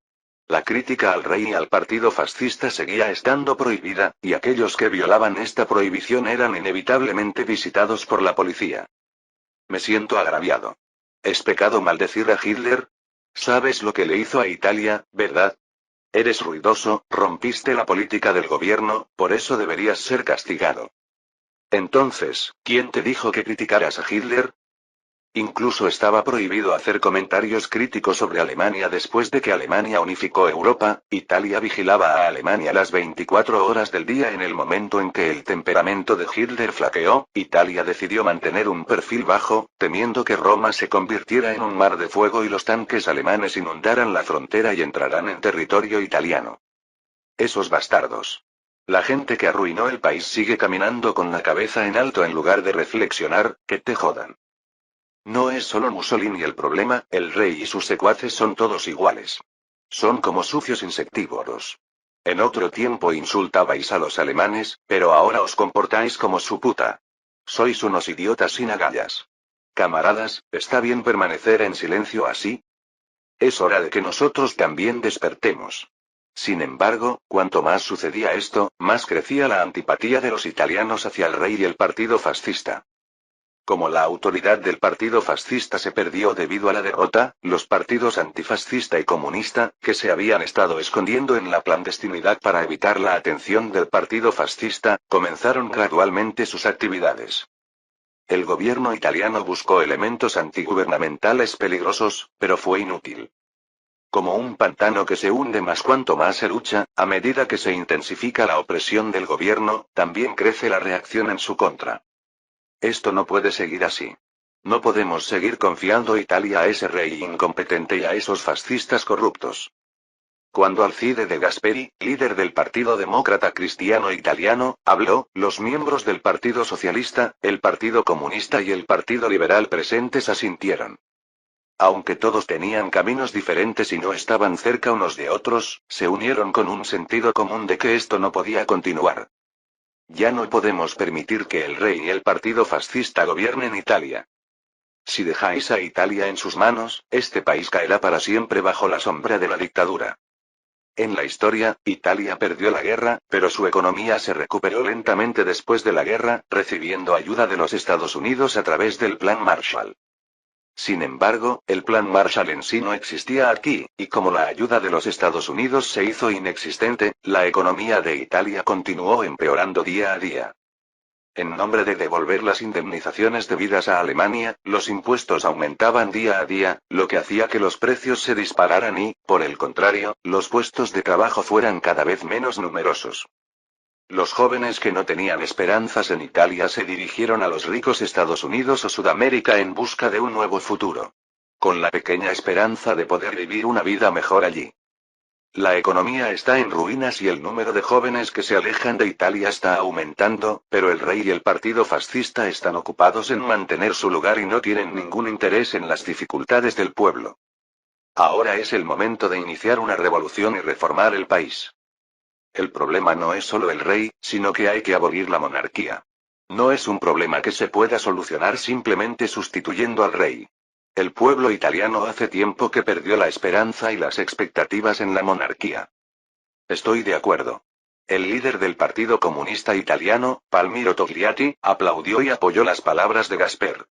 La crítica al rey y al partido fascista seguía estando prohibida, y aquellos que violaban esta prohibición eran inevitablemente visitados por la policía. Me siento agraviado. ¿Es pecado maldecir a Hitler? ¿Sabes lo que le hizo a Italia, verdad? Eres ruidoso, rompiste la política del gobierno, por eso deberías ser castigado. Entonces, ¿quién te dijo que criticaras a Hitler? Incluso estaba prohibido hacer comentarios críticos sobre Alemania después de que Alemania unificó Europa. Italia vigilaba a Alemania las 24 horas del día. En el momento en que el temperamento de Hitler flaqueó, Italia decidió mantener un perfil bajo, temiendo que Roma se convirtiera en un mar de fuego y los tanques alemanes inundaran la frontera y entraran en territorio italiano. Esos bastardos. La gente que arruinó el país sigue caminando con la cabeza en alto en lugar de reflexionar. Que te jodan. No es solo Mussolini el problema, el rey y sus secuaces son todos iguales. Son como sucios insectívoros. En otro tiempo insultabais a los alemanes, pero ahora os comportáis como su puta. Sois unos idiotas sin agallas. Camaradas, ¿está bien permanecer en silencio así? Es hora de que nosotros también despertemos. Sin embargo, cuanto más sucedía esto, más crecía la antipatía de los italianos hacia el rey y el partido fascista. Como la autoridad del partido fascista se perdió debido a la derrota, los partidos antifascista y comunista, que se habían estado escondiendo en la clandestinidad para evitar la atención del partido fascista, comenzaron gradualmente sus actividades. El gobierno italiano buscó elementos antigubernamentales peligrosos, pero fue inútil. Como un pantano que se hunde más cuanto más se lucha, a medida que se intensifica la opresión del gobierno, también crece la reacción en su contra. Esto no puede seguir así. No podemos seguir confiando Italia a ese rey incompetente y a esos fascistas corruptos. Cuando Alcide de Gasperi, líder del Partido Demócrata Cristiano Italiano, habló, los miembros del Partido Socialista, el Partido Comunista y el Partido Liberal presentes asintieron. Aunque todos tenían caminos diferentes y no estaban cerca unos de otros, se unieron con un sentido común de que esto no podía continuar. Ya no podemos permitir que el rey y el partido fascista gobiernen Italia. Si dejáis a Italia en sus manos, este país caerá para siempre bajo la sombra de la dictadura. En la historia, Italia perdió la guerra, pero su economía se recuperó lentamente después de la guerra, recibiendo ayuda de los Estados Unidos a través del Plan Marshall. Sin embargo, el Plan Marshall en sí no existía aquí, y como la ayuda de los Estados Unidos se hizo inexistente, la economía de Italia continuó empeorando día a día. En nombre de devolver las indemnizaciones debidas a Alemania, los impuestos aumentaban día a día, lo que hacía que los precios se dispararan y, por el contrario, los puestos de trabajo fueran cada vez menos numerosos. Los jóvenes que no tenían esperanzas en Italia se dirigieron a los ricos Estados Unidos o Sudamérica en busca de un nuevo futuro. Con la pequeña esperanza de poder vivir una vida mejor allí. La economía está en ruinas y el número de jóvenes que se alejan de Italia está aumentando, pero el rey y el partido fascista están ocupados en mantener su lugar y no tienen ningún interés en las dificultades del pueblo. Ahora es el momento de iniciar una revolución y reformar el país. El problema no es solo el rey, sino que hay que abolir la monarquía. No es un problema que se pueda solucionar simplemente sustituyendo al rey. El pueblo italiano hace tiempo que perdió la esperanza y las expectativas en la monarquía. Estoy de acuerdo. El líder del Partido Comunista Italiano, Palmiro Togliatti, aplaudió y apoyó las palabras de Gasper.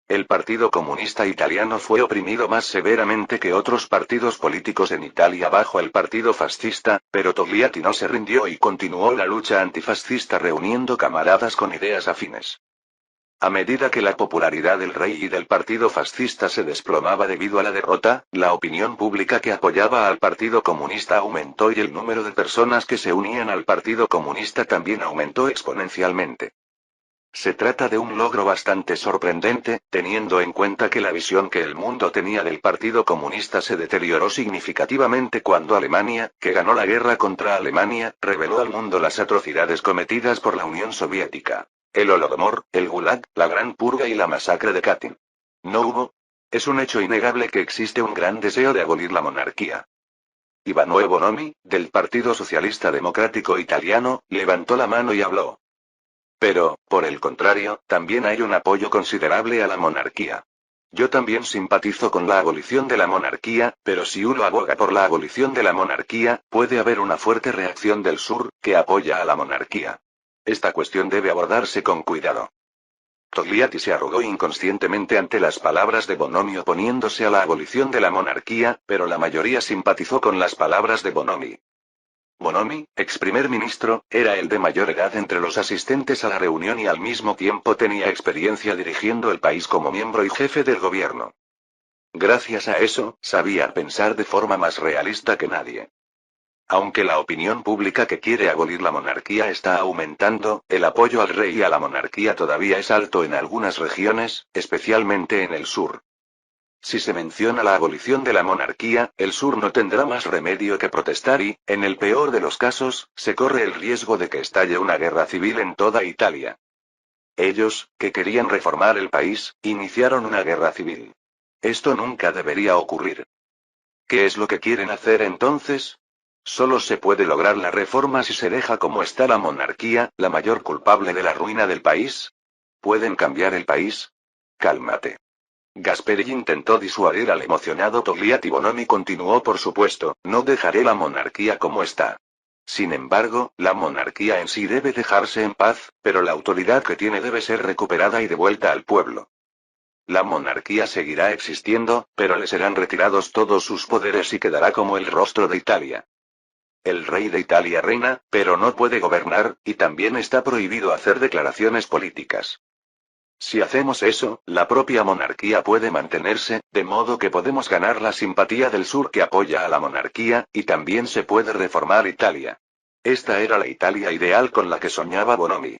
El Partido Comunista Italiano fue oprimido más severamente que otros partidos políticos en Italia bajo el Partido Fascista, pero Togliatti no se rindió y continuó la lucha antifascista reuniendo camaradas con ideas afines. A medida que la popularidad del rey y del Partido Fascista se desplomaba debido a la derrota, la opinión pública que apoyaba al Partido Comunista aumentó y el número de personas que se unían al Partido Comunista también aumentó exponencialmente. Se trata de un logro bastante sorprendente, teniendo en cuenta que la visión que el mundo tenía del Partido Comunista se deterioró significativamente cuando Alemania, que ganó la guerra contra Alemania, reveló al mundo las atrocidades cometidas por la Unión Soviética. El Holodomor, el Gulag, la Gran Purga y la masacre de Katyn. ¿No hubo? Es un hecho innegable que existe un gran deseo de abolir la monarquía. Ivano Bonomi, del Partido Socialista Democrático Italiano, levantó la mano y habló. Pero, por el contrario, también hay un apoyo considerable a la monarquía. Yo también simpatizo con la abolición de la monarquía, pero si uno aboga por la abolición de la monarquía, puede haber una fuerte reacción del sur, que apoya a la monarquía. Esta cuestión debe abordarse con cuidado. Togliatti se arrugó inconscientemente ante las palabras de Bonomi oponiéndose a la abolición de la monarquía, pero la mayoría simpatizó con las palabras de Bonomi. Bonomi, ex primer ministro, era el de mayor edad entre los asistentes a la reunión y al mismo tiempo tenía experiencia dirigiendo el país como miembro y jefe del gobierno. Gracias a eso, sabía pensar de forma más realista que nadie. Aunque la opinión pública que quiere abolir la monarquía está aumentando, el apoyo al rey y a la monarquía todavía es alto en algunas regiones, especialmente en el sur. Si se menciona la abolición de la monarquía, el sur no tendrá más remedio que protestar y, en el peor de los casos, se corre el riesgo de que estalle una guerra civil en toda Italia. Ellos, que querían reformar el país, iniciaron una guerra civil. Esto nunca debería ocurrir. ¿Qué es lo que quieren hacer entonces? Solo se puede lograr la reforma si se deja como está la monarquía, la mayor culpable de la ruina del país. ¿Pueden cambiar el país? Cálmate. Gasperi intentó disuadir al emocionado Togliatti. Bonomi continuó: por supuesto, no dejaré la monarquía como está. Sin embargo, la monarquía en sí debe dejarse en paz, pero la autoridad que tiene debe ser recuperada y devuelta al pueblo. La monarquía seguirá existiendo, pero le serán retirados todos sus poderes y quedará como el rostro de Italia. El rey de Italia reina, pero no puede gobernar, y también está prohibido hacer declaraciones políticas. Si hacemos eso, la propia monarquía puede mantenerse, de modo que podemos ganar la simpatía del sur que apoya a la monarquía, y también se puede reformar Italia. Esta era la Italia ideal con la que soñaba Bonomi.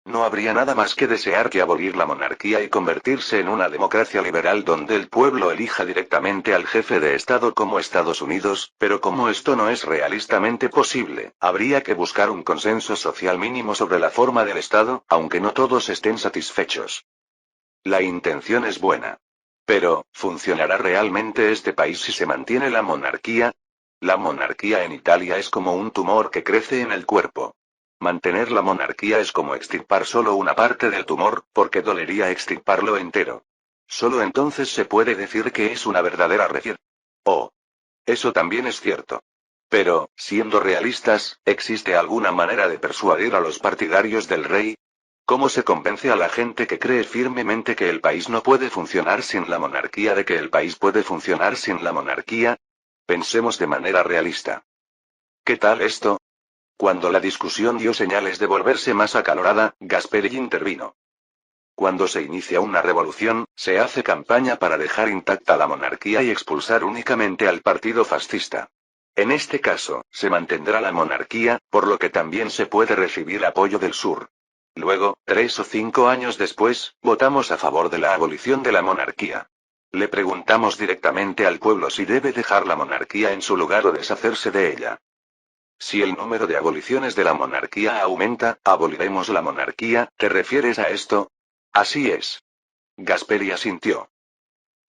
No habría nada más que desear que abolir la monarquía y convertirse en una democracia liberal donde el pueblo elija directamente al jefe de Estado como Estados Unidos, pero como esto no es realistamente posible, habría que buscar un consenso social mínimo sobre la forma del Estado, aunque no todos estén satisfechos. La intención es buena. Pero, ¿funcionará realmente este país si se mantiene la monarquía? La monarquía en Italia es como un tumor que crece en el cuerpo. Mantener la monarquía es como extirpar solo una parte del tumor, porque dolería extirparlo entero. Solo entonces se puede decir que es una verdadera reforma. Oh. Eso también es cierto. Pero, siendo realistas, ¿existe alguna manera de persuadir a los partidarios del rey? ¿Cómo se convence a la gente que cree firmemente que el país no puede funcionar sin la monarquía de que el país puede funcionar sin la monarquía? Pensemos de manera realista. ¿Qué tal esto? Cuando la discusión dio señales de volverse más acalorada, Gasperi intervino. Cuando se inicia una revolución, se hace campaña para dejar intacta la monarquía y expulsar únicamente al partido fascista. En este caso, se mantendrá la monarquía, por lo que también se puede recibir apoyo del sur. Luego, 3 o 5 años después, votamos a favor de la abolición de la monarquía. Le preguntamos directamente al pueblo si debe dejar la monarquía en su lugar o deshacerse de ella. Si el número de aboliciones de la monarquía aumenta, aboliremos la monarquía, ¿te refieres a esto? Así es. Gasperi asintió.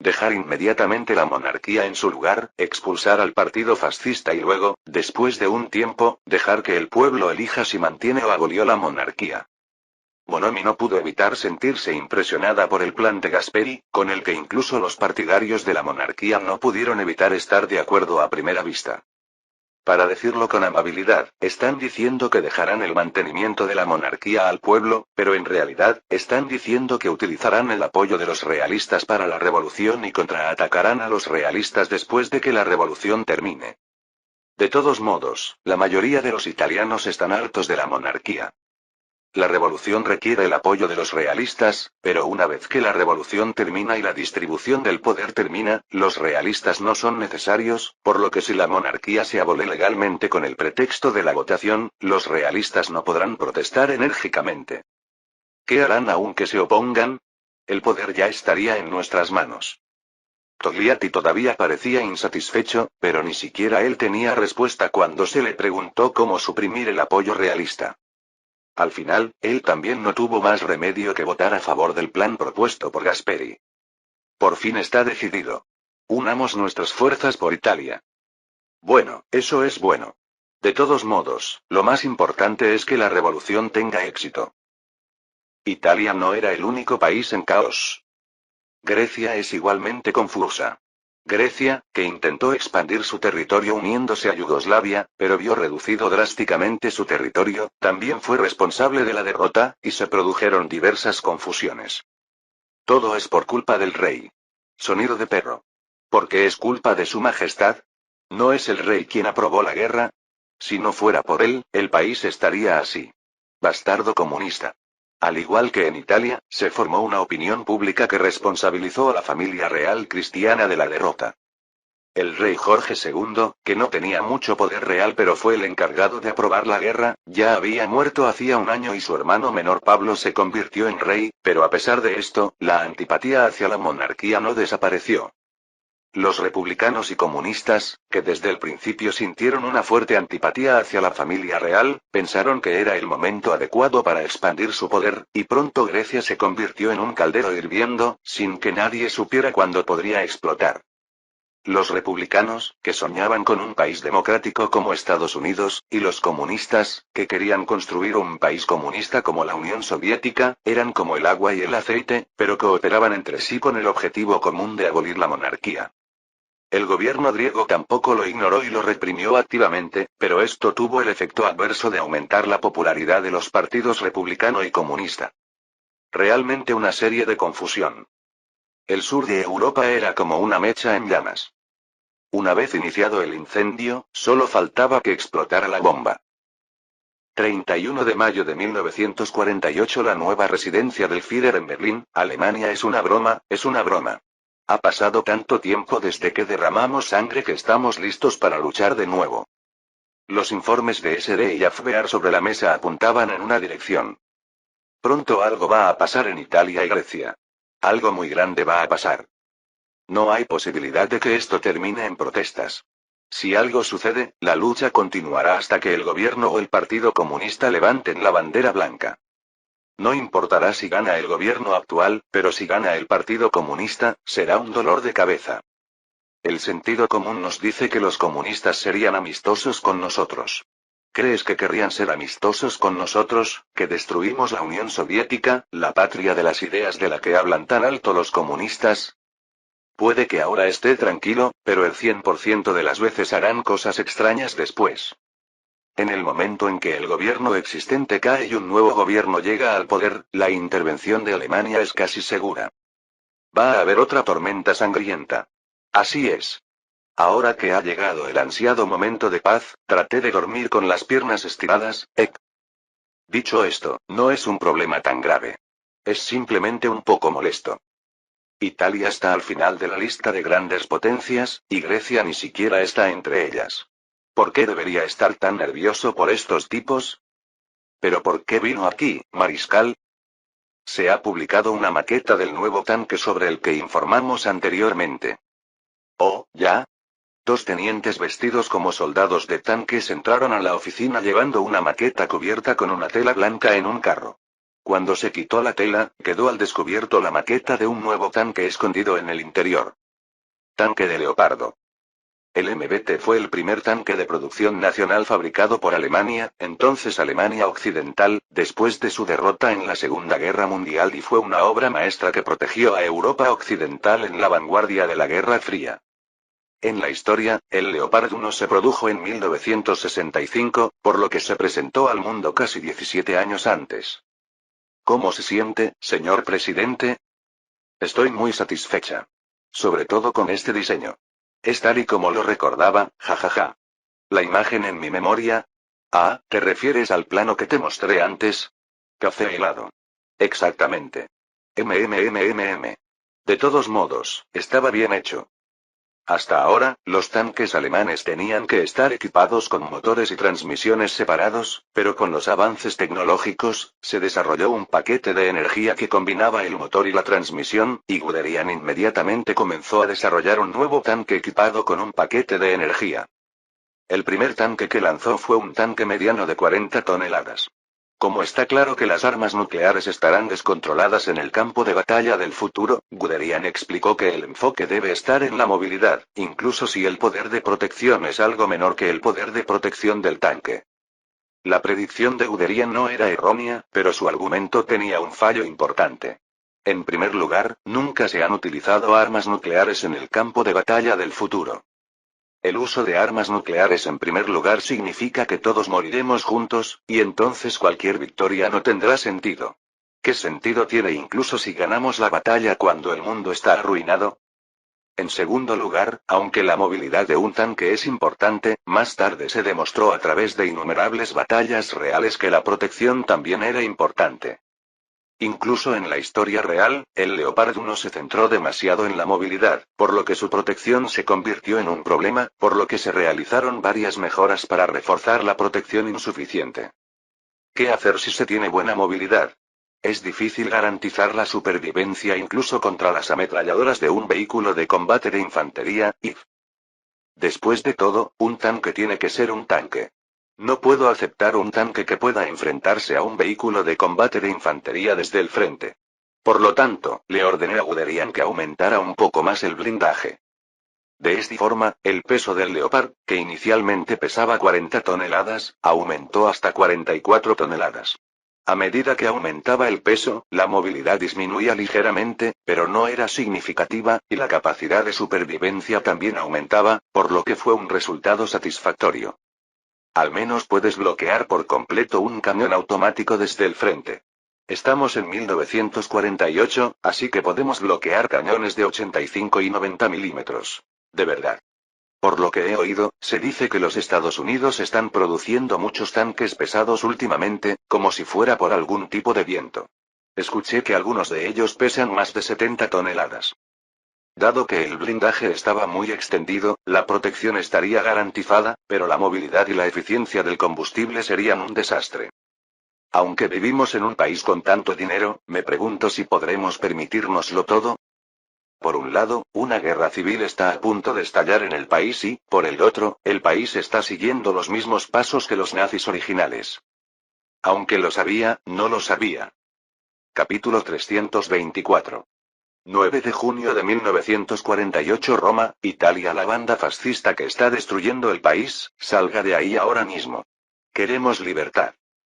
Dejar inmediatamente la monarquía en su lugar, expulsar al partido fascista y luego, después de un tiempo, dejar que el pueblo elija si mantiene o abolió la monarquía. Bonomi no pudo evitar sentirse impresionada por el plan de Gasperi, con el que incluso los partidarios de la monarquía no pudieron evitar estar de acuerdo a primera vista. Para decirlo con amabilidad, están diciendo que dejarán el mantenimiento de la monarquía al pueblo, pero en realidad, están diciendo que utilizarán el apoyo de los realistas para la revolución y contraatacarán a los realistas después de que la revolución termine. De todos modos, la mayoría de los italianos están hartos de la monarquía. La revolución requiere el apoyo de los realistas, pero una vez que la revolución termina y la distribución del poder termina, los realistas no son necesarios, por lo que si la monarquía se abole legalmente con el pretexto de la votación, los realistas no podrán protestar enérgicamente. ¿Qué harán aunque se opongan? El poder ya estaría en nuestras manos. Togliatti todavía parecía insatisfecho, pero ni siquiera él tenía respuesta cuando se le preguntó cómo suprimir el apoyo realista. Al final, él también no tuvo más remedio que votar a favor del plan propuesto por Gasperi. Por fin está decidido. Unamos nuestras fuerzas por Italia. Bueno, eso es bueno. De todos modos, lo más importante es que la revolución tenga éxito. Italia no era el único país en caos. Grecia es igualmente confusa. Grecia, que intentó expandir su territorio uniéndose a Yugoslavia, pero vio reducido drásticamente su territorio, también fue responsable de la derrota, y se produjeron diversas confusiones. Todo es por culpa del rey. Sonido de perro. ¿Por qué es culpa de su majestad? ¿No es el rey quien aprobó la guerra? Si no fuera por él, el país estaría así. Bastardo comunista. Al igual que en Italia, se formó una opinión pública que responsabilizó a la familia real cristiana de la derrota. El rey Jorge II, que no tenía mucho poder real pero fue el encargado de aprobar la guerra, ya había muerto hacía un año y su hermano menor Pablo se convirtió en rey, pero a pesar de esto, la antipatía hacia la monarquía no desapareció. Los republicanos y comunistas, que desde el principio sintieron una fuerte antipatía hacia la familia real, pensaron que era el momento adecuado para expandir su poder, y pronto Grecia se convirtió en un caldero hirviendo, sin que nadie supiera cuándo podría explotar. Los republicanos, que soñaban con un país democrático como Estados Unidos, y los comunistas, que querían construir un país comunista como la Unión Soviética, eran como el agua y el aceite, pero cooperaban entre sí con el objetivo común de abolir la monarquía. El gobierno griego tampoco lo ignoró y lo reprimió activamente, pero esto tuvo el efecto adverso de aumentar la popularidad de los partidos republicano y comunista. Realmente una serie de confusión. El sur de Europa era como una mecha en llamas. Una vez iniciado el incendio, solo faltaba que explotara la bomba. 31 de mayo de 1948. La nueva residencia del Führer en Berlín, Alemania es una broma, es una broma. Ha pasado tanto tiempo desde que derramamos sangre que estamos listos para luchar de nuevo. Los informes de SD y AFBEAR sobre la mesa apuntaban en una dirección. Pronto algo va a pasar en Italia y Grecia. Algo muy grande va a pasar. No hay posibilidad de que esto termine en protestas. Si algo sucede, la lucha continuará hasta que el gobierno o el Partido Comunista levanten la bandera blanca. No importará si gana el gobierno actual, pero si gana el Partido Comunista, será un dolor de cabeza. El sentido común nos dice que los comunistas serían amistosos con nosotros. ¿Crees que querrían ser amistosos con nosotros, que destruimos la Unión Soviética, la patria de las ideas de la que hablan tan alto los comunistas? Puede que ahora esté tranquilo, pero el 100% de las veces harán cosas extrañas después. En el momento en que el gobierno existente cae y un nuevo gobierno llega al poder, la intervención de Alemania es casi segura. Va a haber otra tormenta sangrienta. Así es. Ahora que ha llegado el ansiado momento de paz, traté de dormir con las piernas estiradas. Dicho esto, no es un problema tan grave. Es simplemente un poco molesto. Italia está al final de la lista de grandes potencias, y Grecia ni siquiera está entre ellas. ¿Por qué debería estar tan nervioso por estos tipos? ¿Pero por qué vino aquí, mariscal? Se ha publicado una maqueta del nuevo tanque sobre el que informamos anteriormente. Oh, ¿ya? Dos tenientes vestidos como soldados de tanques entraron a la oficina llevando una maqueta cubierta con una tela blanca en un carro. Cuando se quitó la tela, quedó al descubierto la maqueta de un nuevo tanque escondido en el interior. Tanque de Leopardo. El MBT fue el primer tanque de producción nacional fabricado por Alemania, entonces Alemania Occidental, después de su derrota en la Segunda Guerra Mundial, y fue una obra maestra que protegió a Europa Occidental en la vanguardia de la Guerra Fría. En la historia, el Leopard 1 se produjo en 1965, por lo que se presentó al mundo casi 17 años antes. ¿Cómo se siente, señor presidente? Estoy muy satisfecha. Sobre todo con este diseño. Es tal y como lo recordaba, jajaja. La imagen en mi memoria. Ah, ¿te refieres al plano que te mostré antes? Café helado. Exactamente. MMMMM. De todos modos, estaba bien hecho. Hasta ahora, los tanques alemanes tenían que estar equipados con motores y transmisiones separados, pero con los avances tecnológicos, se desarrolló un paquete de energía que combinaba el motor y la transmisión, y Guderian inmediatamente comenzó a desarrollar un nuevo tanque equipado con un paquete de energía. El primer tanque que lanzó fue un tanque mediano de 40 toneladas. Como está claro que las armas nucleares estarán descontroladas en el campo de batalla del futuro, Guderian explicó que el enfoque debe estar en la movilidad, incluso si el poder de protección es algo menor que el poder de protección del tanque. La predicción de Guderian no era errónea, pero su argumento tenía un fallo importante. En primer lugar, nunca se han utilizado armas nucleares en el campo de batalla del futuro. El uso de armas nucleares en primer lugar significa que todos moriremos juntos, y entonces cualquier victoria no tendrá sentido. ¿Qué sentido tiene incluso si ganamos la batalla cuando el mundo está arruinado? En segundo lugar, aunque la movilidad de un tanque es importante, más tarde se demostró a través de innumerables batallas reales que la protección también era importante. Incluso en la historia real, el Leopard 1 se centró demasiado en la movilidad, por lo que su protección se convirtió en un problema, por lo que se realizaron varias mejoras para reforzar la protección insuficiente. ¿Qué hacer si se tiene buena movilidad? Es difícil garantizar la supervivencia incluso contra las ametralladoras de un vehículo de combate de infantería, IF. Después de todo, un tanque tiene que ser un tanque. No puedo aceptar un tanque que pueda enfrentarse a un vehículo de combate de infantería desde el frente. Por lo tanto, le ordené a Guderian que aumentara un poco más el blindaje. De esta forma, el peso del Leopard, que inicialmente pesaba 40 toneladas, aumentó hasta 44 toneladas. A medida que aumentaba el peso, la movilidad disminuía ligeramente, pero no era significativa, y la capacidad de supervivencia también aumentaba, por lo que fue un resultado satisfactorio. Al menos puedes bloquear por completo un cañón automático desde el frente. Estamos en 1948, así que podemos bloquear cañones de 85 y 90 milímetros. De verdad. Por lo que he oído, se dice que los Estados Unidos están produciendo muchos tanques pesados últimamente, como si fuera por algún tipo de viento. Escuché que algunos de ellos pesan más de 70 toneladas. Dado que el blindaje estaba muy extendido, la protección estaría garantizada, pero la movilidad y la eficiencia del combustible serían un desastre. Aunque vivimos en un país con tanto dinero, me pregunto si podremos permitírnoslo todo. Por un lado, una guerra civil está a punto de estallar en el país y, por el otro, el país está siguiendo los mismos pasos que los nazis originales. Aunque lo sabía, no lo sabía. Capítulo 324. 9 de junio de 1948 Roma, Italia. La banda fascista que está destruyendo el país, salga de ahí ahora mismo. Queremos libertad.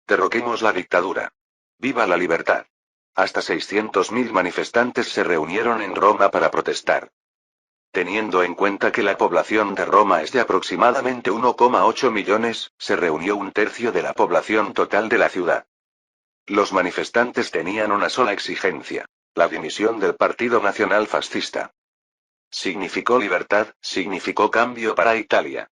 Derroquemos la dictadura. ¡Viva la libertad! Hasta 600.000 manifestantes se reunieron en Roma para protestar. Teniendo en cuenta que la población de Roma es de aproximadamente 1,8 millones, se reunió un tercio de la población total de la ciudad. Los manifestantes tenían una sola exigencia: la dimisión del Partido Nacional Fascista. Significó libertad, significó cambio para Italia.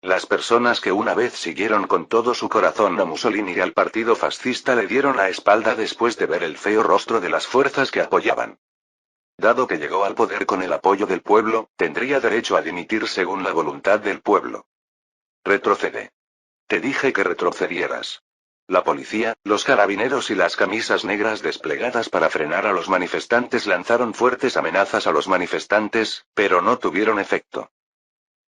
Las personas que una vez siguieron con todo su corazón a Mussolini y al partido fascista le dieron la espalda después de ver el feo rostro de las fuerzas que apoyaban. Dado que llegó al poder con el apoyo del pueblo, tendría derecho a dimitir según la voluntad del pueblo. Retrocede. Te dije que retrocedieras. La policía, los carabineros y las camisas negras desplegadas para frenar a los manifestantes lanzaron fuertes amenazas a los manifestantes, pero no tuvieron efecto.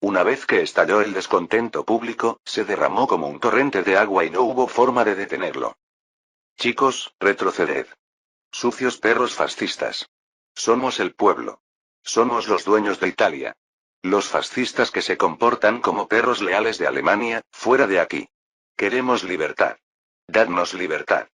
Una vez que estalló el descontento público, se derramó como un torrente de agua y no hubo forma de detenerlo. Chicos, retroceded. Sucios perros fascistas. Somos el pueblo. Somos los dueños de Italia. Los fascistas que se comportan como perros leales de Alemania, fuera de aquí. Queremos libertad. Dadnos libertad.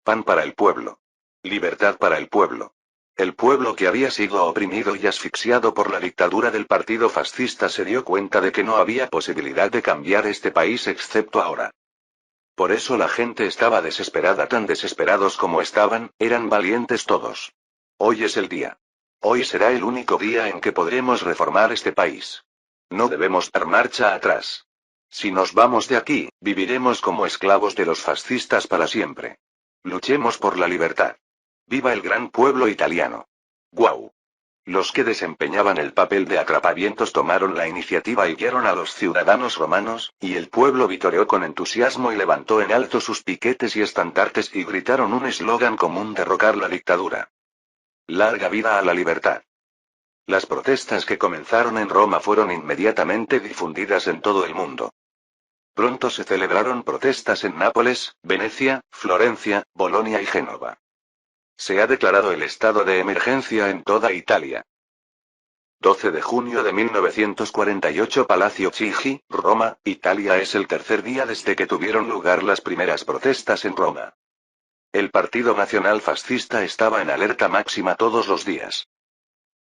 Pan para el pueblo. Libertad para el pueblo. El pueblo que había sido oprimido y asfixiado por la dictadura del partido fascista se dio cuenta de que no había posibilidad de cambiar este país excepto ahora. Por eso la gente estaba desesperada, tan desesperados como estaban, eran valientes todos. Hoy es el día. Hoy será el único día en que podremos reformar este país. No debemos dar marcha atrás. Si nos vamos de aquí, viviremos como esclavos de los fascistas para siempre. Luchemos por la libertad. ¡Viva el gran pueblo italiano! ¡Guau! Los que desempeñaban el papel de atrapavientos tomaron la iniciativa y guiaron a los ciudadanos romanos, y el pueblo vitoreó con entusiasmo y levantó en alto sus piquetes y estandartes y gritaron un eslogan común: derrocar la dictadura. ¡Larga vida a la libertad! Las protestas que comenzaron en Roma fueron inmediatamente difundidas en todo el mundo. Pronto se celebraron protestas en Nápoles, Venecia, Florencia, Bolonia y Génova. Se ha declarado el estado de emergencia en toda Italia. 12 de junio de 1948, Palacio Chigi, Roma, Italia. Es el tercer día desde que tuvieron lugar las primeras protestas en Roma. El Partido Nacional Fascista estaba en alerta máxima todos los días.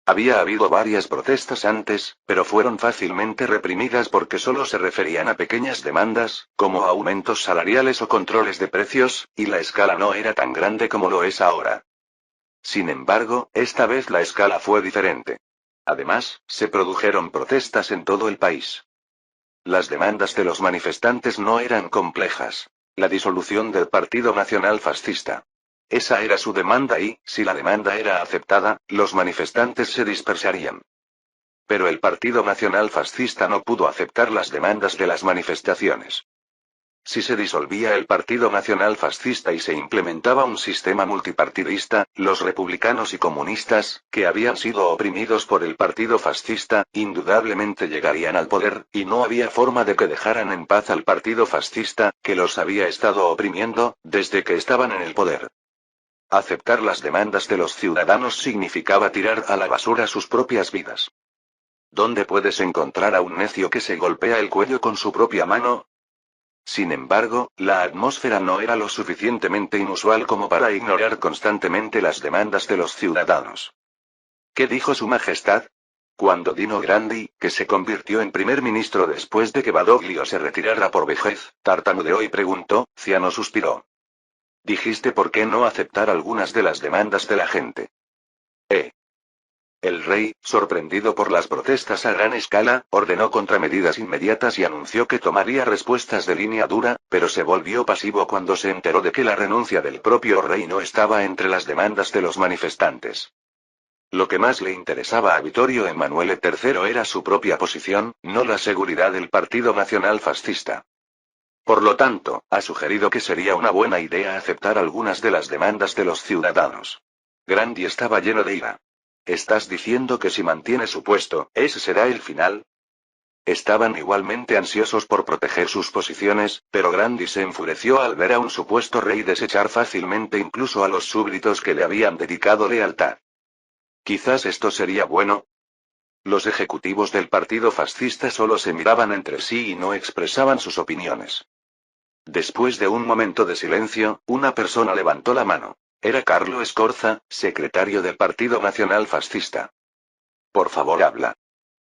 Había habido varias protestas antes, pero fueron fácilmente reprimidas porque solo se referían a pequeñas demandas, como aumentos salariales o controles de precios, y la escala no era tan grande como lo es ahora. Sin embargo, esta vez la escala fue diferente. Además, se produjeron protestas en todo el país. Las demandas de los manifestantes no eran complejas. La disolución del Partido Nacional Fascista. Esa era su demanda y, si la demanda era aceptada, los manifestantes se dispersarían. Pero el Partido Nacional Fascista no pudo aceptar las demandas de las manifestaciones. Si se disolvía el Partido Nacional Fascista y se implementaba un sistema multipartidista, los republicanos y comunistas, que habían sido oprimidos por el Partido Fascista, indudablemente llegarían al poder, y no había forma de que dejaran en paz al Partido Fascista, que los había estado oprimiendo, desde que estaban en el poder. Aceptar las demandas de los ciudadanos significaba tirar a la basura sus propias vidas. ¿Dónde puedes encontrar a un necio que se golpea el cuello con su propia mano? Sin embargo, la atmósfera no era lo suficientemente inusual como para ignorar constantemente las demandas de los ciudadanos. ¿Qué dijo Su Majestad? Cuando Dino Grandi, que se convirtió en primer ministro después de que Badoglio se retirara por vejez, tartamudeó y preguntó, Ciano suspiró. Dijiste por qué no aceptar algunas de las demandas de la gente. El rey, sorprendido por las protestas a gran escala, ordenó contramedidas inmediatas y anunció que tomaría respuestas de línea dura, pero se volvió pasivo cuando se enteró de que la renuncia del propio rey no estaba entre las demandas de los manifestantes. Lo que más le interesaba a Vittorio Emanuele III era su propia posición, no la seguridad del Partido Nacional Fascista. Por lo tanto, ha sugerido que sería una buena idea aceptar algunas de las demandas de los ciudadanos. Grandi estaba lleno de ira. ¿Estás diciendo que si mantiene su puesto, ese será el final? Estaban igualmente ansiosos por proteger sus posiciones, pero Grandi se enfureció al ver a un supuesto rey desechar fácilmente incluso a los súbditos que le habían dedicado lealtad. Quizás esto sería bueno. Los ejecutivos del partido fascista solo se miraban entre sí y no expresaban sus opiniones. Después de un momento de silencio, una persona levantó la mano. Era Carlo Scorza, secretario del Partido Nacional Fascista. Por favor, habla.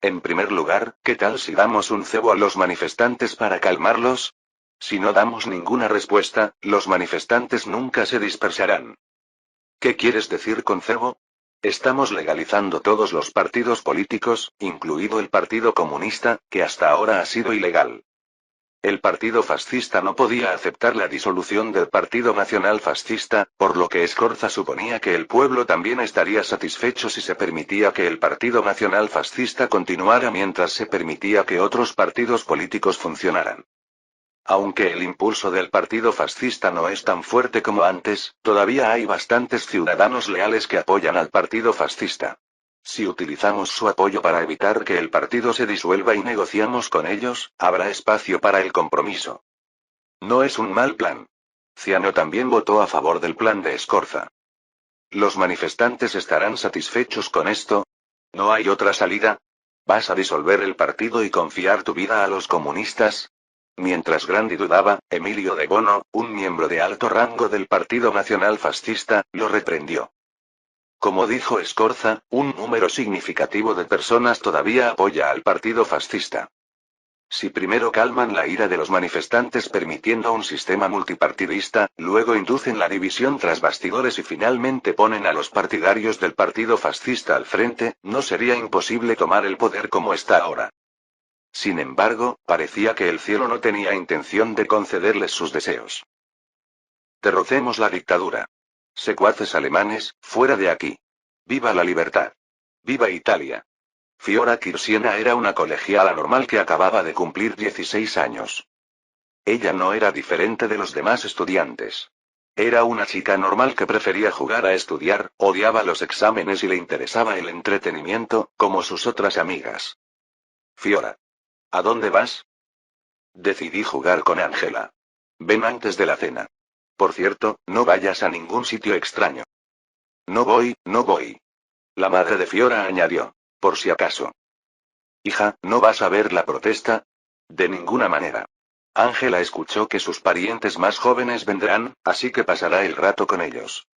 En primer lugar, ¿qué tal si damos un cebo a los manifestantes para calmarlos? Si no damos ninguna respuesta, los manifestantes nunca se dispersarán. ¿Qué quieres decir con cebo? Estamos legalizando todos los partidos políticos, incluido el Partido Comunista, que hasta ahora ha sido ilegal. El Partido Fascista no podía aceptar la disolución del Partido Nacional Fascista, por lo que Scorza suponía que el pueblo también estaría satisfecho si se permitía que el Partido Nacional Fascista continuara mientras se permitía que otros partidos políticos funcionaran. Aunque el impulso del Partido Fascista no es tan fuerte como antes, todavía hay bastantes ciudadanos leales que apoyan al Partido Fascista. Si utilizamos su apoyo para evitar que el partido se disuelva y negociamos con ellos, habrá espacio para el compromiso. No es un mal plan. Ciano también votó a favor del plan de Scorza. ¿Los manifestantes estarán satisfechos con esto? ¿No hay otra salida? ¿Vas a disolver el partido y confiar tu vida a los comunistas? Mientras Grandi dudaba, Emilio de Bono, un miembro de alto rango del Partido Nacional Fascista, lo reprendió. Como dijo Scorza, un número significativo de personas todavía apoya al Partido Fascista. Si primero calman la ira de los manifestantes permitiendo un sistema multipartidista, luego inducen la división tras bastidores y finalmente ponen a los partidarios del Partido Fascista al frente, no sería imposible tomar el poder como está ahora. Sin embargo, parecía que el cielo no tenía intención de concederles sus deseos. Derrocemos la dictadura. Secuaces alemanes, fuera de aquí. ¡Viva la libertad! ¡Viva Italia! Fiora Kirsiena era una colegiala normal que acababa de cumplir 16 años. Ella no era diferente de los demás estudiantes. Era una chica normal que prefería jugar a estudiar, odiaba los exámenes y le interesaba el entretenimiento, como sus otras amigas. Fiora. ¿A dónde vas? Decidí jugar con Ángela. Ven antes de la cena. Por cierto, no vayas a ningún sitio extraño. No voy, no voy. La madre de Fiora añadió. Por si acaso. Hija, ¿no vas a ver la protesta? De ninguna manera. Ángela escuchó que sus parientes más jóvenes vendrán, así que pasará el rato con ellos.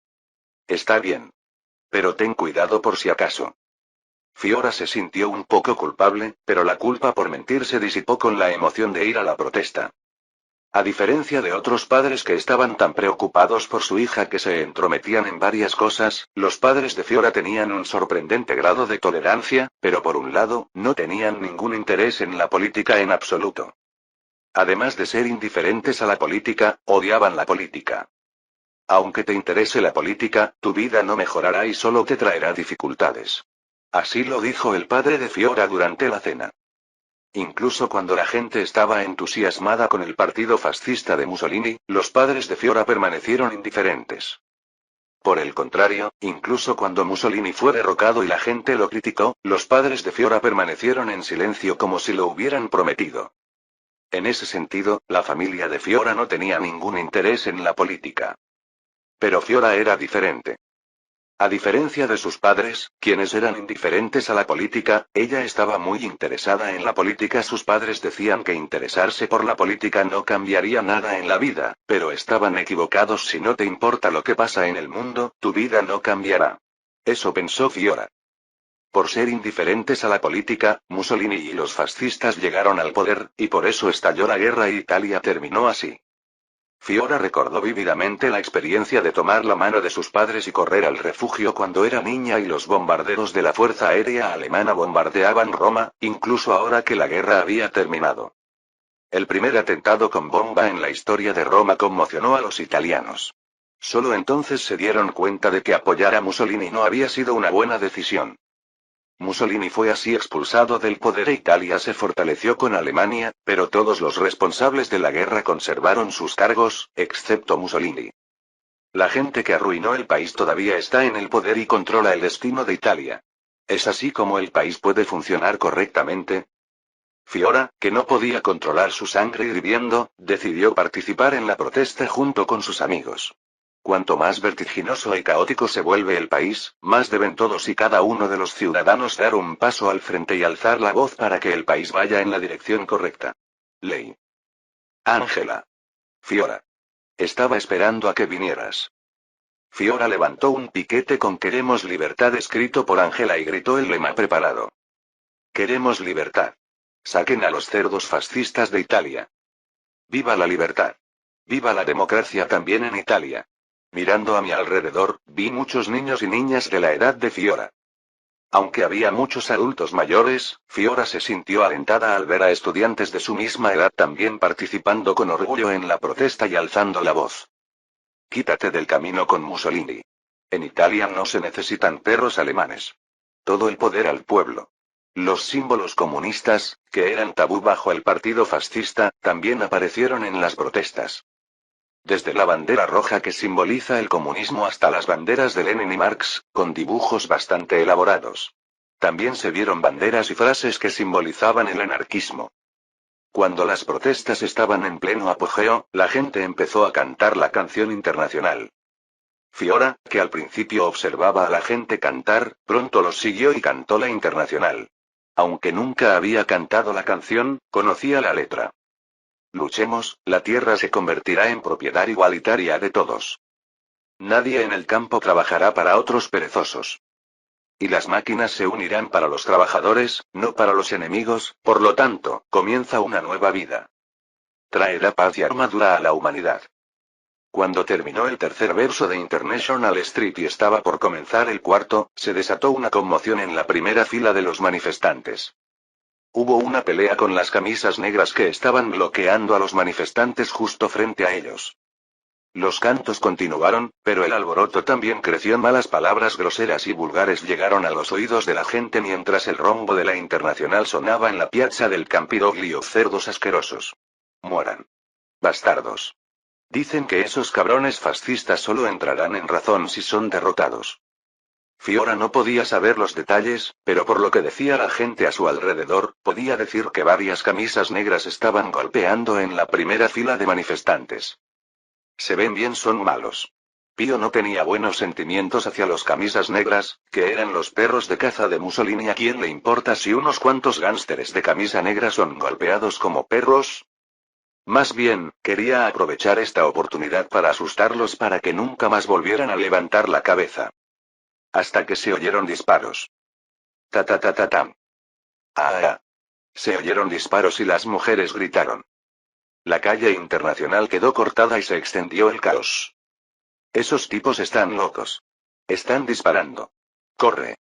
Está bien. Pero ten cuidado por si acaso. Fiora se sintió un poco culpable, pero la culpa por mentir se disipó con la emoción de ir a la protesta. A diferencia de otros padres que estaban tan preocupados por su hija que se entrometían en varias cosas, los padres de Fiora tenían un sorprendente grado de tolerancia, pero por un lado, no tenían ningún interés en la política en absoluto. Además de ser indiferentes a la política, odiaban la política. Aunque te interese la política, tu vida no mejorará y solo te traerá dificultades. Así lo dijo el padre de Fiora durante la cena. Incluso cuando la gente estaba entusiasmada con el partido fascista de Mussolini, los padres de Fiora permanecieron indiferentes. Por el contrario, incluso cuando Mussolini fue derrocado y la gente lo criticó, los padres de Fiora permanecieron en silencio como si lo hubieran prometido. En ese sentido, la familia de Fiora no tenía ningún interés en la política. Pero Fiora era diferente. A diferencia de sus padres, quienes eran indiferentes a la política, ella estaba muy interesada en la política. Sus padres decían que interesarse por la política no cambiaría nada en la vida, pero estaban equivocados. Si no te importa lo que pasa en el mundo, tu vida no cambiará. Eso pensó Fiora. Por ser indiferentes a la política, Mussolini y los fascistas llegaron al poder, y por eso estalló la guerra y Italia terminó así. Fiora recordó vívidamente la experiencia de tomar la mano de sus padres y correr al refugio cuando era niña y los bombarderos de la Fuerza Aérea Alemana bombardeaban Roma, incluso ahora que la guerra había terminado. El primer atentado con bomba en la historia de Roma conmocionó a los italianos. Solo entonces se dieron cuenta de que apoyar a Mussolini no había sido una buena decisión. Mussolini fue así expulsado del poder e Italia se fortaleció con Alemania, pero todos los responsables de la guerra conservaron sus cargos, excepto Mussolini. La gente que arruinó el país todavía está en el poder y controla el destino de Italia. ¿Es así como el país puede funcionar correctamente? Fiora, que no podía controlar su sangre hirviendo, decidió participar en la protesta junto con sus amigos. Cuanto más vertiginoso y caótico se vuelve el país, más deben todos y cada uno de los ciudadanos dar un paso al frente y alzar la voz para que el país vaya en la dirección correcta. Ley. Ángela. Fiora. Estaba esperando a que vinieras. Fiora levantó un piquete con "Queremos libertad" escrito por Ángela y gritó el lema preparado. Queremos libertad. Saquen a los cerdos fascistas de Italia. ¡Viva la libertad! ¡Viva la democracia también en Italia! Mirando a mi alrededor, vi muchos niños y niñas de la edad de Fiora. Aunque había muchos adultos mayores, Fiora se sintió alentada al ver a estudiantes de su misma edad también participando con orgullo en la protesta y alzando la voz. Quítate del camino con Mussolini. En Italia no se necesitan perros alemanes. Todo el poder al pueblo. Los símbolos comunistas, que eran tabú bajo el partido fascista, también aparecieron en las protestas. Desde la bandera roja que simboliza el comunismo hasta las banderas de Lenin y Marx, con dibujos bastante elaborados. También se vieron banderas y frases que simbolizaban el anarquismo. Cuando las protestas estaban en pleno apogeo, la gente empezó a cantar la canción internacional. Fiora, que al principio observaba a la gente cantar, pronto los siguió y cantó la internacional. Aunque nunca había cantado la canción, conocía la letra. Luchemos, la tierra se convertirá en propiedad igualitaria de todos. Nadie en el campo trabajará para otros perezosos. Y las máquinas se unirán para los trabajadores, no para los enemigos, por lo tanto, comienza una nueva vida. Traerá paz y armadura a la humanidad. Cuando terminó el tercer verso de International Street y estaba por comenzar el cuarto, se desató una conmoción en la primera fila de los manifestantes. Hubo una pelea con las camisas negras que estaban bloqueando a los manifestantes justo frente a ellos. Los cantos continuaron, pero el alboroto también creció. Malas palabras groseras y vulgares llegaron a los oídos de la gente mientras el rombo de la Internacional sonaba en la piazza del Campidoglio. Cerdos asquerosos. Mueran. Bastardos. Dicen que esos cabrones fascistas solo entrarán en razón si son derrotados. Fiora no podía saber los detalles, pero por lo que decía la gente a su alrededor, podía decir que varias camisas negras estaban golpeando en la primera fila de manifestantes. Se ven bien, son malos. Pío no tenía buenos sentimientos hacia los camisas negras, que eran los perros de caza de Mussolini. ¿A quién le importa si unos cuantos gánsteres de camisa negra son golpeados como perros? Más bien, quería aprovechar esta oportunidad para asustarlos para que nunca más volvieran a levantar la cabeza. Hasta que se oyeron disparos. Ta ta ta ta tam. Ah. Se oyeron disparos y las mujeres gritaron. La calle Internacional quedó cortada y se extendió el caos. Esos tipos están locos. Están disparando. Corre.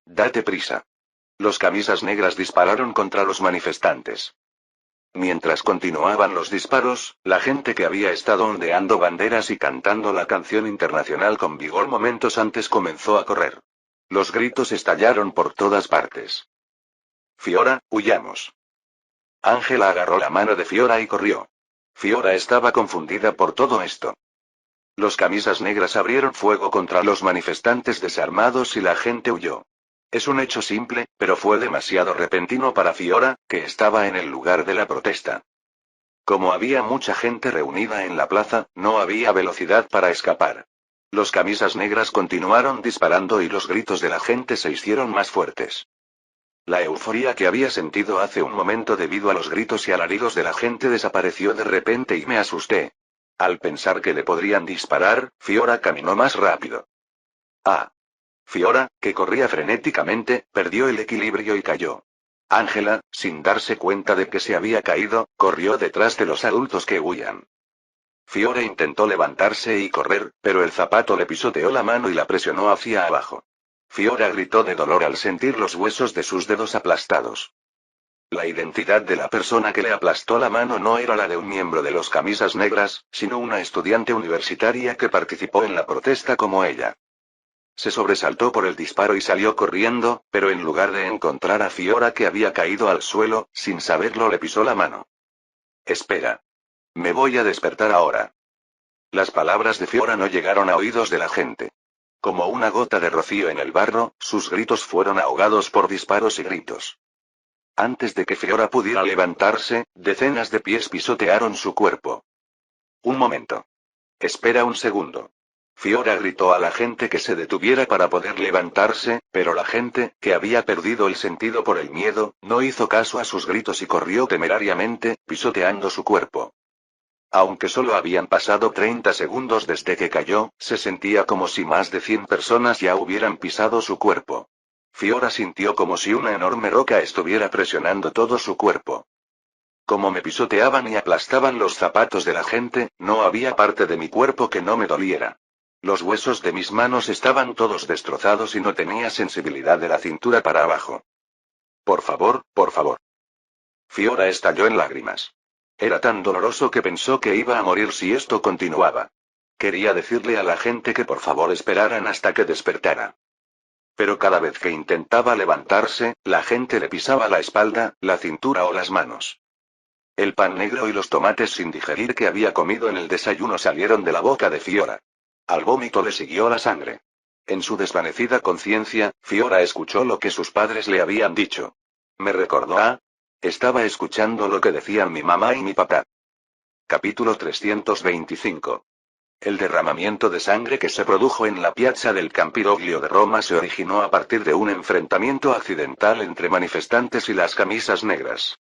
Date prisa. Los camisas negras dispararon contra los manifestantes. Mientras continuaban los disparos, la gente que había estado ondeando banderas y cantando la canción internacional con vigor momentos antes comenzó a correr. Los gritos estallaron por todas partes. Fiora, huyamos. Ángela agarró la mano de Fiora y corrió. Fiora estaba confundida por todo esto. Los camisas negras abrieron fuego contra los manifestantes desarmados y la gente huyó. Es un hecho simple, pero fue demasiado repentino para Fiora, que estaba en el lugar de la protesta. Como había mucha gente reunida en la plaza, no había velocidad para escapar. Los camisas negras continuaron disparando y los gritos de la gente se hicieron más fuertes. La euforia que había sentido hace un momento debido a los gritos y alaridos de la gente desapareció de repente y me asusté. Al pensar que le podrían disparar, Fiora caminó más rápido. ¡Ah! Fiora, que corría frenéticamente, perdió el equilibrio y cayó. Ángela, sin darse cuenta de que se había caído, corrió detrás de los adultos que huían. Fiora intentó levantarse y correr, pero el zapato le pisoteó la mano y la presionó hacia abajo. Fiora gritó de dolor al sentir los huesos de sus dedos aplastados. La identidad de la persona que le aplastó la mano no era la de un miembro de los camisas negras, sino una estudiante universitaria que participó en la protesta como ella. Se sobresaltó por el disparo y salió corriendo, pero en lugar de encontrar a Fiora que había caído al suelo, sin saberlo le pisó la mano. Espera. Me voy a despertar ahora. Las palabras de Fiora no llegaron a oídos de la gente. Como una gota de rocío en el barro, sus gritos fueron ahogados por disparos y gritos. Antes de que Fiora pudiera levantarse, decenas de pies pisotearon su cuerpo. Un momento. Espera un segundo. Fiora gritó a la gente que se detuviera para poder levantarse, pero la gente, que había perdido el sentido por el miedo, no hizo caso a sus gritos y corrió temerariamente, pisoteando su cuerpo. Aunque solo habían pasado 30 segundos desde que cayó, se sentía como si más de 100 personas ya hubieran pisado su cuerpo. Fiora sintió como si una enorme roca estuviera presionando todo su cuerpo. Como me pisoteaban y aplastaban los zapatos de la gente, no había parte de mi cuerpo que no me doliera. Los huesos de mis manos estaban todos destrozados y no tenía sensibilidad de la cintura para abajo. Por favor, por favor. Fiora estalló en lágrimas. Era tan doloroso que pensó que iba a morir si esto continuaba. Quería decirle a la gente que por favor esperaran hasta que despertara. Pero cada vez que intentaba levantarse, la gente le pisaba la espalda, la cintura o las manos. El pan negro y los tomates sin digerir que había comido en el desayuno salieron de la boca de Fiora. Al vómito le siguió la sangre. En su desvanecida conciencia, Fiora escuchó lo que sus padres le habían dicho. Me recordó a... Estaba escuchando lo que decían mi mamá y mi papá. Capítulo 325. El derramamiento de sangre que se produjo en la piazza del Campidoglio de Roma se originó a partir de un enfrentamiento accidental entre manifestantes y las camisas negras.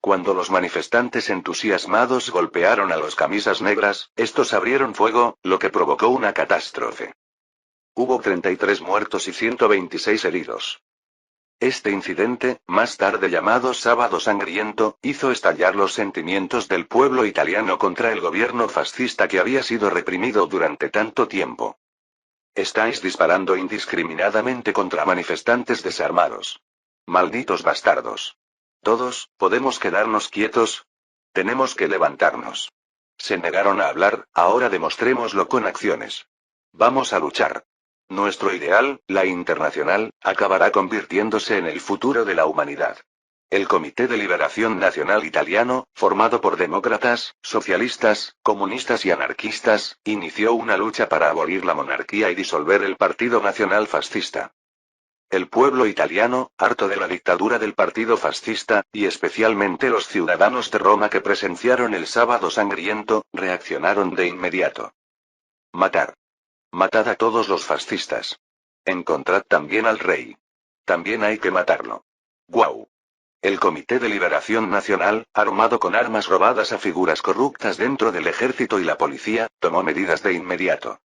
Cuando los manifestantes entusiasmados golpearon a los camisas negras, estos abrieron fuego, lo que provocó una catástrofe. Hubo 33 muertos y 126 heridos. Este incidente, más tarde llamado Sábado Sangriento, hizo estallar los sentimientos del pueblo italiano contra el gobierno fascista que había sido reprimido durante tanto tiempo. Estáis disparando indiscriminadamente contra manifestantes desarmados. Malditos bastardos. Todos, ¿podemos quedarnos quietos? Tenemos que levantarnos. Se negaron a hablar, ahora demostrémoslo con acciones. Vamos a luchar. Nuestro ideal, la internacional, acabará convirtiéndose en el futuro de la humanidad. El Comité de Liberación Nacional Italiano, formado por demócratas, socialistas, comunistas y anarquistas, inició una lucha para abolir la monarquía y disolver el Partido Nacional Fascista. El pueblo italiano, harto de la dictadura del partido fascista, y especialmente los ciudadanos de Roma que presenciaron el Sábado Sangriento, reaccionaron de inmediato. Matar. Matad a todos los fascistas. Encontrad también al rey. También hay que matarlo. ¡Guau! El Comité de Liberación Nacional, armado con armas robadas a figuras corruptas dentro del ejército y la policía, tomó medidas de inmediato.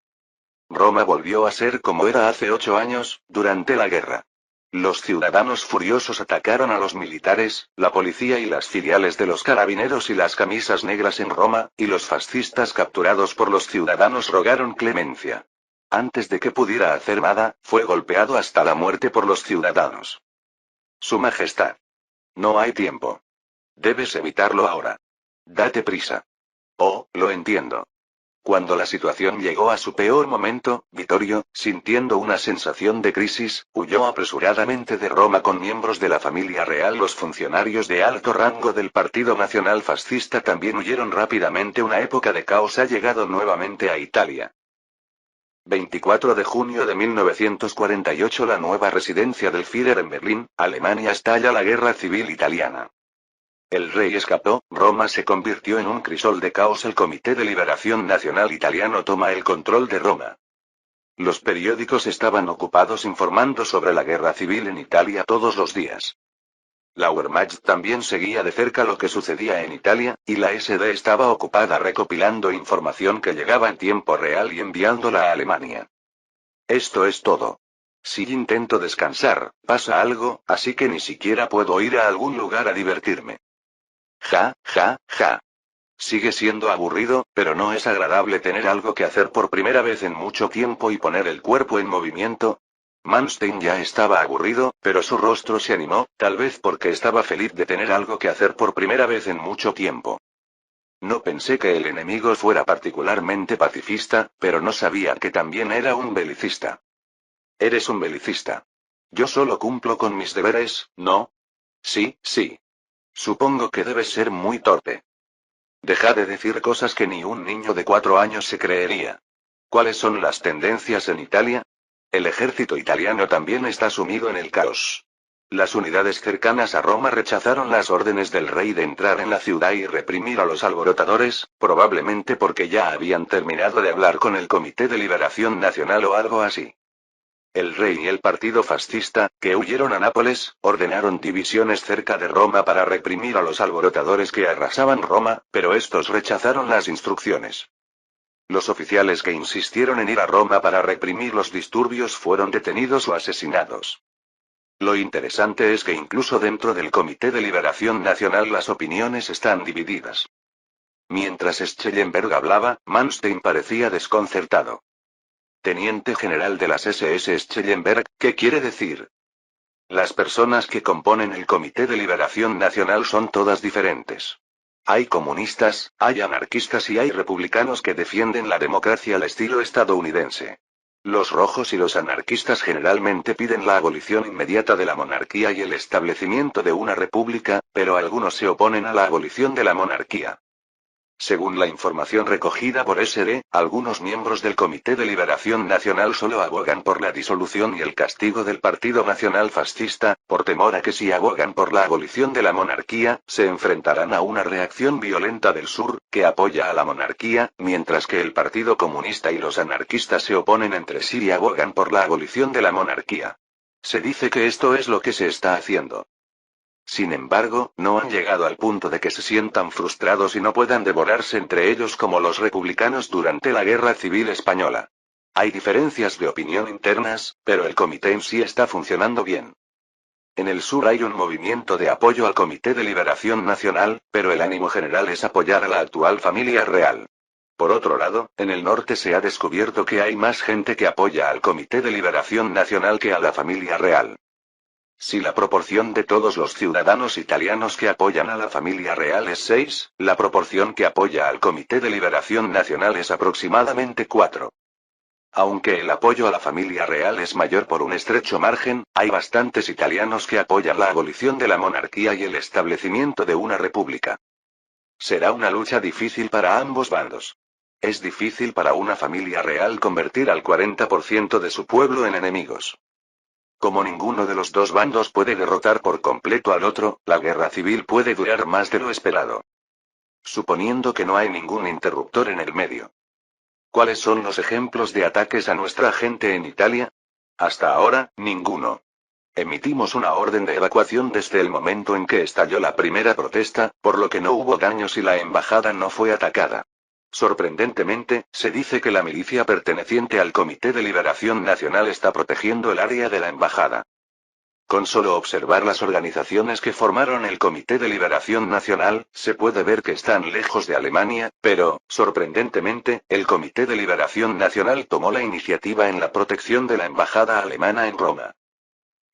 Roma volvió a ser como era hace 8 años, durante la guerra. Los ciudadanos furiosos atacaron a los militares, la policía y las filiales de los carabineros y las camisas negras en Roma, y los fascistas capturados por los ciudadanos rogaron clemencia. Antes de que pudiera hacer nada, fue golpeado hasta la muerte por los ciudadanos. Su Majestad. No hay tiempo. Debes evitarlo ahora. Date prisa. Oh, lo entiendo. Cuando la situación llegó a su peor momento, Vittorio, sintiendo una sensación de crisis, huyó apresuradamente de Roma con miembros de la familia real. Los funcionarios de alto rango del Partido Nacional Fascista también huyeron rápidamente. Una época de caos ha llegado nuevamente a Italia. 24 de junio de 1948. La nueva residencia del Führer en Berlín, Alemania. Estalla la guerra civil italiana. El rey escapó, Roma se convirtió en un crisol de caos. El Comité de Liberación Nacional Italiano toma el control de Roma. Los periódicos estaban ocupados informando sobre la guerra civil en Italia todos los días. La Wehrmacht también seguía de cerca lo que sucedía en Italia, y la SD estaba ocupada recopilando información que llegaba en tiempo real y enviándola a Alemania. Esto es todo. Si intento descansar, pasa algo, así que ni siquiera puedo ir a algún lugar a divertirme. Ja, ja, ja. Sigue siendo aburrido, pero no es agradable tener algo que hacer por primera vez en mucho tiempo y poner el cuerpo en movimiento. Manstein ya estaba aburrido, pero su rostro se animó, tal vez porque estaba feliz de tener algo que hacer por primera vez en mucho tiempo. No pensé que el enemigo fuera particularmente pacifista, pero no sabía que también era un belicista. Eres un belicista. Yo solo cumplo con mis deberes, ¿no? Sí, sí. Supongo que debes ser muy torpe. Deja de decir cosas que ni un niño de 4 años se creería. ¿Cuáles son las tendencias en Italia? El ejército italiano también está sumido en el caos. Las unidades cercanas a Roma rechazaron las órdenes del rey de entrar en la ciudad y reprimir a los alborotadores, probablemente porque ya habían terminado de hablar con el Comité de Liberación Nacional o algo así. El rey y el partido fascista, que huyeron a Nápoles, ordenaron divisiones cerca de Roma para reprimir a los alborotadores que arrasaban Roma, pero estos rechazaron las instrucciones. Los oficiales que insistieron en ir a Roma para reprimir los disturbios fueron detenidos o asesinados. Lo interesante es que incluso dentro del Comité de Liberación Nacional las opiniones están divididas. Mientras Schellenberg hablaba, Manstein parecía desconcertado. Teniente general de las SS Schellenberg, ¿qué quiere decir? Las personas que componen el Comité de Liberación Nacional son todas diferentes. Hay comunistas, hay anarquistas y hay republicanos que defienden la democracia al estilo estadounidense. Los rojos y los anarquistas generalmente piden la abolición inmediata de la monarquía y el establecimiento de una república, pero algunos se oponen a la abolición de la monarquía. Según la información recogida por SD, algunos miembros del Comité de Liberación Nacional solo abogan por la disolución y el castigo del Partido Nacional Fascista, por temor a que si abogan por la abolición de la monarquía, se enfrentarán a una reacción violenta del sur, que apoya a la monarquía, mientras que el Partido Comunista y los anarquistas se oponen entre sí y abogan por la abolición de la monarquía. Se dice que esto es lo que se está haciendo. Sin embargo, no han llegado al punto de que se sientan frustrados y no puedan devorarse entre ellos como los republicanos durante la Guerra Civil Española. Hay diferencias de opinión internas, pero el comité en sí está funcionando bien. En el sur hay un movimiento de apoyo al Comité de Liberación Nacional, pero el ánimo general es apoyar a la actual familia real. Por otro lado, en el norte se ha descubierto que hay más gente que apoya al Comité de Liberación Nacional que a la familia real. Si la proporción de todos los ciudadanos italianos que apoyan a la familia real es 6, la proporción que apoya al Comité de Liberación Nacional es aproximadamente 4. Aunque el apoyo a la familia real es mayor por un estrecho margen, hay bastantes italianos que apoyan la abolición de la monarquía y el establecimiento de una república. Será una lucha difícil para ambos bandos. Es difícil para una familia real convertir al 40% de su pueblo en enemigos. Como ninguno de los dos bandos puede derrotar por completo al otro, la guerra civil puede durar más de lo esperado. Suponiendo que no hay ningún interruptor en el medio. ¿Cuáles son los ejemplos de ataques a nuestra gente en Italia? Hasta ahora, ninguno. Emitimos una orden de evacuación desde el momento en que estalló la primera protesta, por lo que no hubo daños y la embajada no fue atacada. Sorprendentemente, se dice que la milicia perteneciente al Comité de Liberación Nacional está protegiendo el área de la embajada. Con solo observar las organizaciones que formaron el Comité de Liberación Nacional, se puede ver que están lejos de Alemania, pero, sorprendentemente, el Comité de Liberación Nacional tomó la iniciativa en la protección de la embajada alemana en Roma.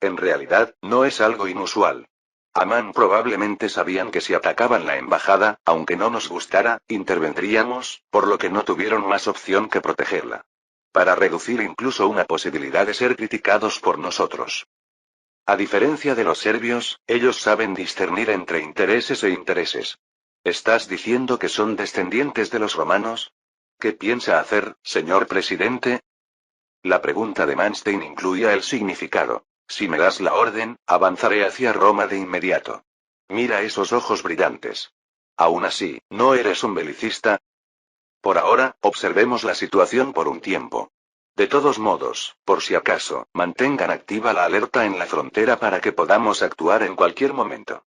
En realidad, no es algo inusual. Amán probablemente sabían que si atacaban la embajada, aunque no nos gustara, intervendríamos, por lo que no tuvieron más opción que protegerla. Para reducir incluso una posibilidad de ser criticados por nosotros. A diferencia de los serbios, ellos saben discernir entre intereses e intereses. ¿Estás diciendo que son descendientes de los romanos? ¿Qué piensa hacer, señor presidente? La pregunta de Manstein incluía el significado. Si me das la orden, avanzaré hacia Roma de inmediato. Mira esos ojos brillantes. Aún así, ¿no eres un belicista? Por ahora, observemos la situación por un tiempo. De todos modos, por si acaso, mantengan activa la alerta en la frontera para que podamos actuar en cualquier momento.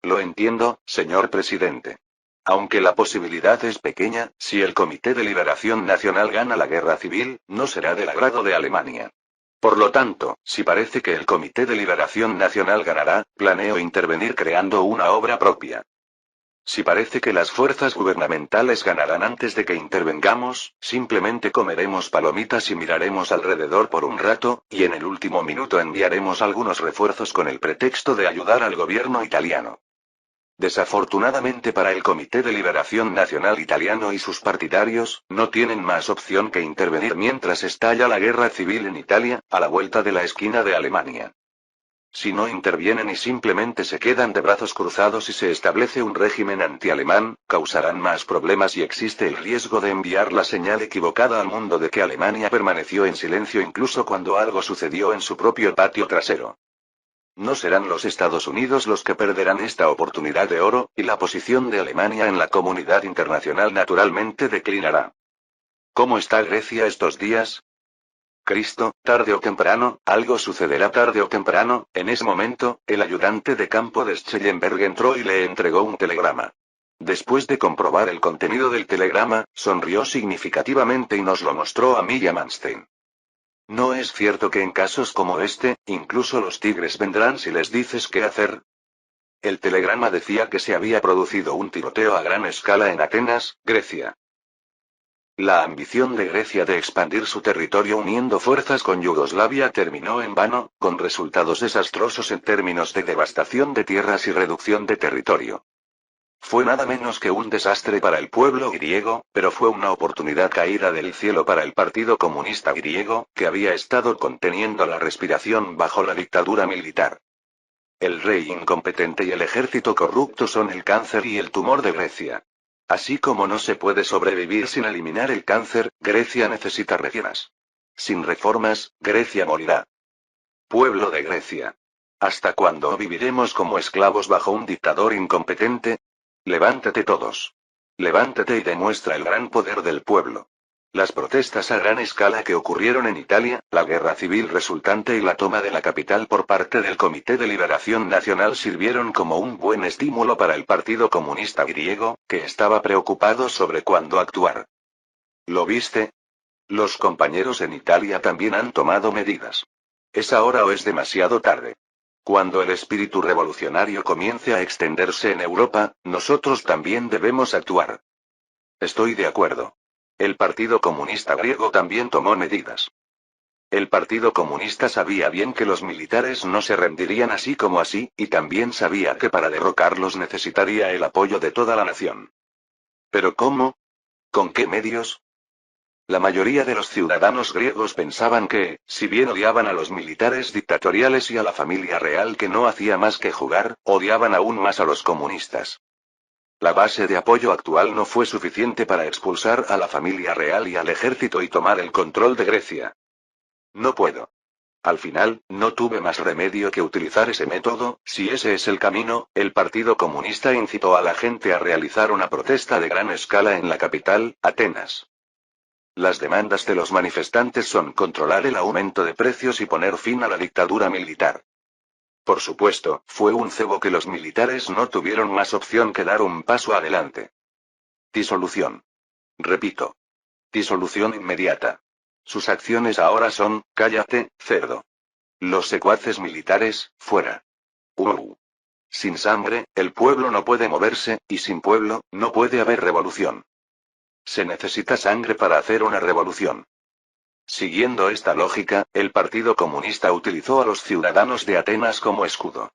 Lo entiendo, señor presidente. Aunque la posibilidad es pequeña, si el Comité de Liberación Nacional gana la guerra civil, no será del agrado de Alemania. Por lo tanto, si parece que el Comité de Liberación Nacional ganará, planeo intervenir creando una obra propia. Si parece que las fuerzas gubernamentales ganarán antes de que intervengamos, simplemente comeremos palomitas y miraremos alrededor por un rato, y en el último minuto enviaremos algunos refuerzos con el pretexto de ayudar al gobierno italiano. Desafortunadamente para el Comité de Liberación Nacional italiano y sus partidarios, no tienen más opción que intervenir mientras estalla la guerra civil en Italia, a la vuelta de la esquina de Alemania. Si no intervienen y simplemente se quedan de brazos cruzados y se establece un régimen antialemán, causarán más problemas y existe el riesgo de enviar la señal equivocada al mundo de que Alemania permaneció en silencio incluso cuando algo sucedió en su propio patio trasero. No serán los Estados Unidos los que perderán esta oportunidad de oro, y la posición de Alemania en la comunidad internacional naturalmente declinará. ¿Cómo está Grecia estos días? Cristo, tarde o temprano, algo sucederá tarde o temprano. En ese momento, el ayudante de campo de Schellenberg entró y le entregó un telegrama. Después de comprobar el contenido del telegrama, sonrió significativamente y nos lo mostró a mí y a Manstein. ¿No es cierto que en casos como este, incluso los tigres vendrán si les dices qué hacer? El telegrama decía que se había producido un tiroteo a gran escala en Atenas, Grecia. La ambición de Grecia de expandir su territorio uniendo fuerzas con Yugoslavia terminó en vano, con resultados desastrosos en términos de devastación de tierras y reducción de territorio. Fue nada menos que un desastre para el pueblo griego, pero fue una oportunidad caída del cielo para el Partido Comunista Griego, que había estado conteniendo la respiración bajo la dictadura militar. El rey incompetente y el ejército corrupto son el cáncer y el tumor de Grecia. Así como no se puede sobrevivir sin eliminar el cáncer, Grecia necesita reformas. Sin reformas, Grecia morirá. Pueblo de Grecia. ¿Hasta cuándo viviremos como esclavos bajo un dictador incompetente? Levántate todos. Levántate y demuestra el gran poder del pueblo. Las protestas a gran escala que ocurrieron en Italia, la guerra civil resultante y la toma de la capital por parte del Comité de Liberación Nacional sirvieron como un buen estímulo para el Partido Comunista Griego, que estaba preocupado sobre cuándo actuar. ¿Lo viste? Los compañeros en Italia también han tomado medidas. ¿Es ahora o es demasiado tarde? Cuando el espíritu revolucionario comience a extenderse en Europa, nosotros también debemos actuar. Estoy de acuerdo. El Partido Comunista Griego también tomó medidas. El Partido Comunista sabía bien que los militares no se rendirían así como así, y también sabía que para derrocarlos necesitaría el apoyo de toda la nación. ¿Pero cómo? ¿Con qué medios? La mayoría de los ciudadanos griegos pensaban que, si bien odiaban a los militares dictatoriales y a la familia real que no hacía más que jugar, odiaban aún más a los comunistas. La base de apoyo actual no fue suficiente para expulsar a la familia real y al ejército y tomar el control de Grecia. No puedo. Al final, no tuve más remedio que utilizar ese método. Si ese es el camino, el Partido Comunista incitó a la gente a realizar una protesta de gran escala en la capital, Atenas. Las demandas de los manifestantes son controlar el aumento de precios y poner fin a la dictadura militar. Por supuesto, fue un cebo que los militares no tuvieron más opción que dar un paso adelante. Disolución. Repito. Disolución inmediata. Sus acciones ahora son, cállate, cerdo. Los secuaces militares, fuera. Sin sangre, el pueblo no puede moverse, y sin pueblo, no puede haber revolución. Se necesita sangre para hacer una revolución. Siguiendo esta lógica, el Partido Comunista utilizó a los ciudadanos de Atenas como escudo.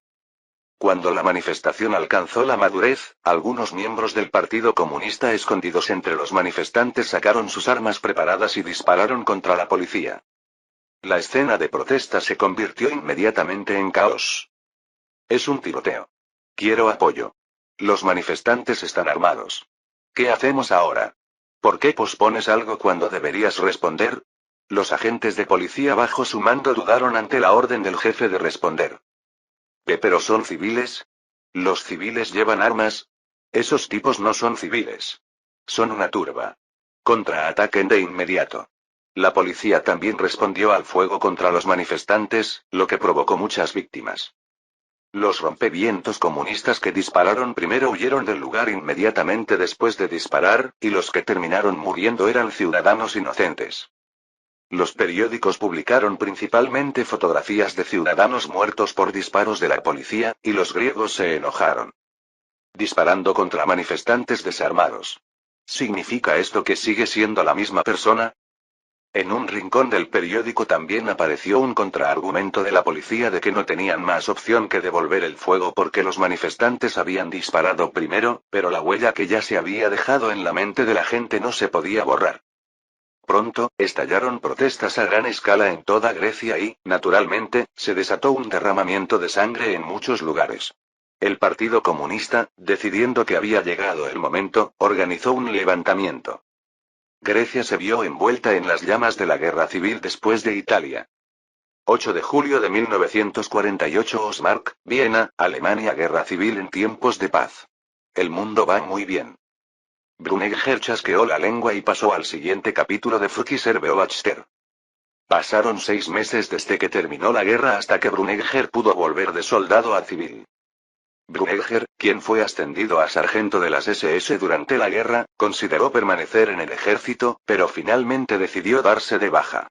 Cuando la manifestación alcanzó la madurez, algunos miembros del Partido Comunista escondidos entre los manifestantes sacaron sus armas preparadas y dispararon contra la policía. La escena de protesta se convirtió inmediatamente en caos. Es un tiroteo. Quiero apoyo. Los manifestantes están armados. ¿Qué hacemos ahora? ¿Por qué pospones algo cuando deberías responder? Los agentes de policía bajo su mando dudaron ante la orden del jefe de responder. ¿Pero son civiles? ¿Los civiles llevan armas? Esos tipos no son civiles. Son una turba. Contraataquen de inmediato. La policía también respondió al fuego contra los manifestantes, lo que provocó muchas víctimas. Los rompevientos comunistas que dispararon primero huyeron del lugar inmediatamente después de disparar, y los que terminaron muriendo eran ciudadanos inocentes. Los periódicos publicaron principalmente fotografías de ciudadanos muertos por disparos de la policía, y los griegos se enojaron. Disparando contra manifestantes desarmados. ¿Significa esto que sigue siendo la misma persona? En un rincón del periódico también apareció un contraargumento de la policía de que no tenían más opción que devolver el fuego porque los manifestantes habían disparado primero, pero la huella que ya se había dejado en la mente de la gente no se podía borrar. Pronto, estallaron protestas a gran escala en toda Grecia y, naturalmente, se desató un derramamiento de sangre en muchos lugares. El Partido Comunista, decidiendo que había llegado el momento, organizó un levantamiento. Grecia se vio envuelta en las llamas de la guerra civil después de Italia. 8 de julio de 1948 Osmark, Viena, Alemania. Guerra civil en tiempos de paz. El mundo va muy bien. Brunegger chasqueó la lengua y pasó al siguiente capítulo de Fukisher Beobachter. Pasaron 6 meses desde que terminó la guerra hasta que Brunegger pudo volver de soldado a civil. Brunegger, quien fue ascendido a sargento de las SS durante la guerra, consideró permanecer en el ejército, pero finalmente decidió darse de baja.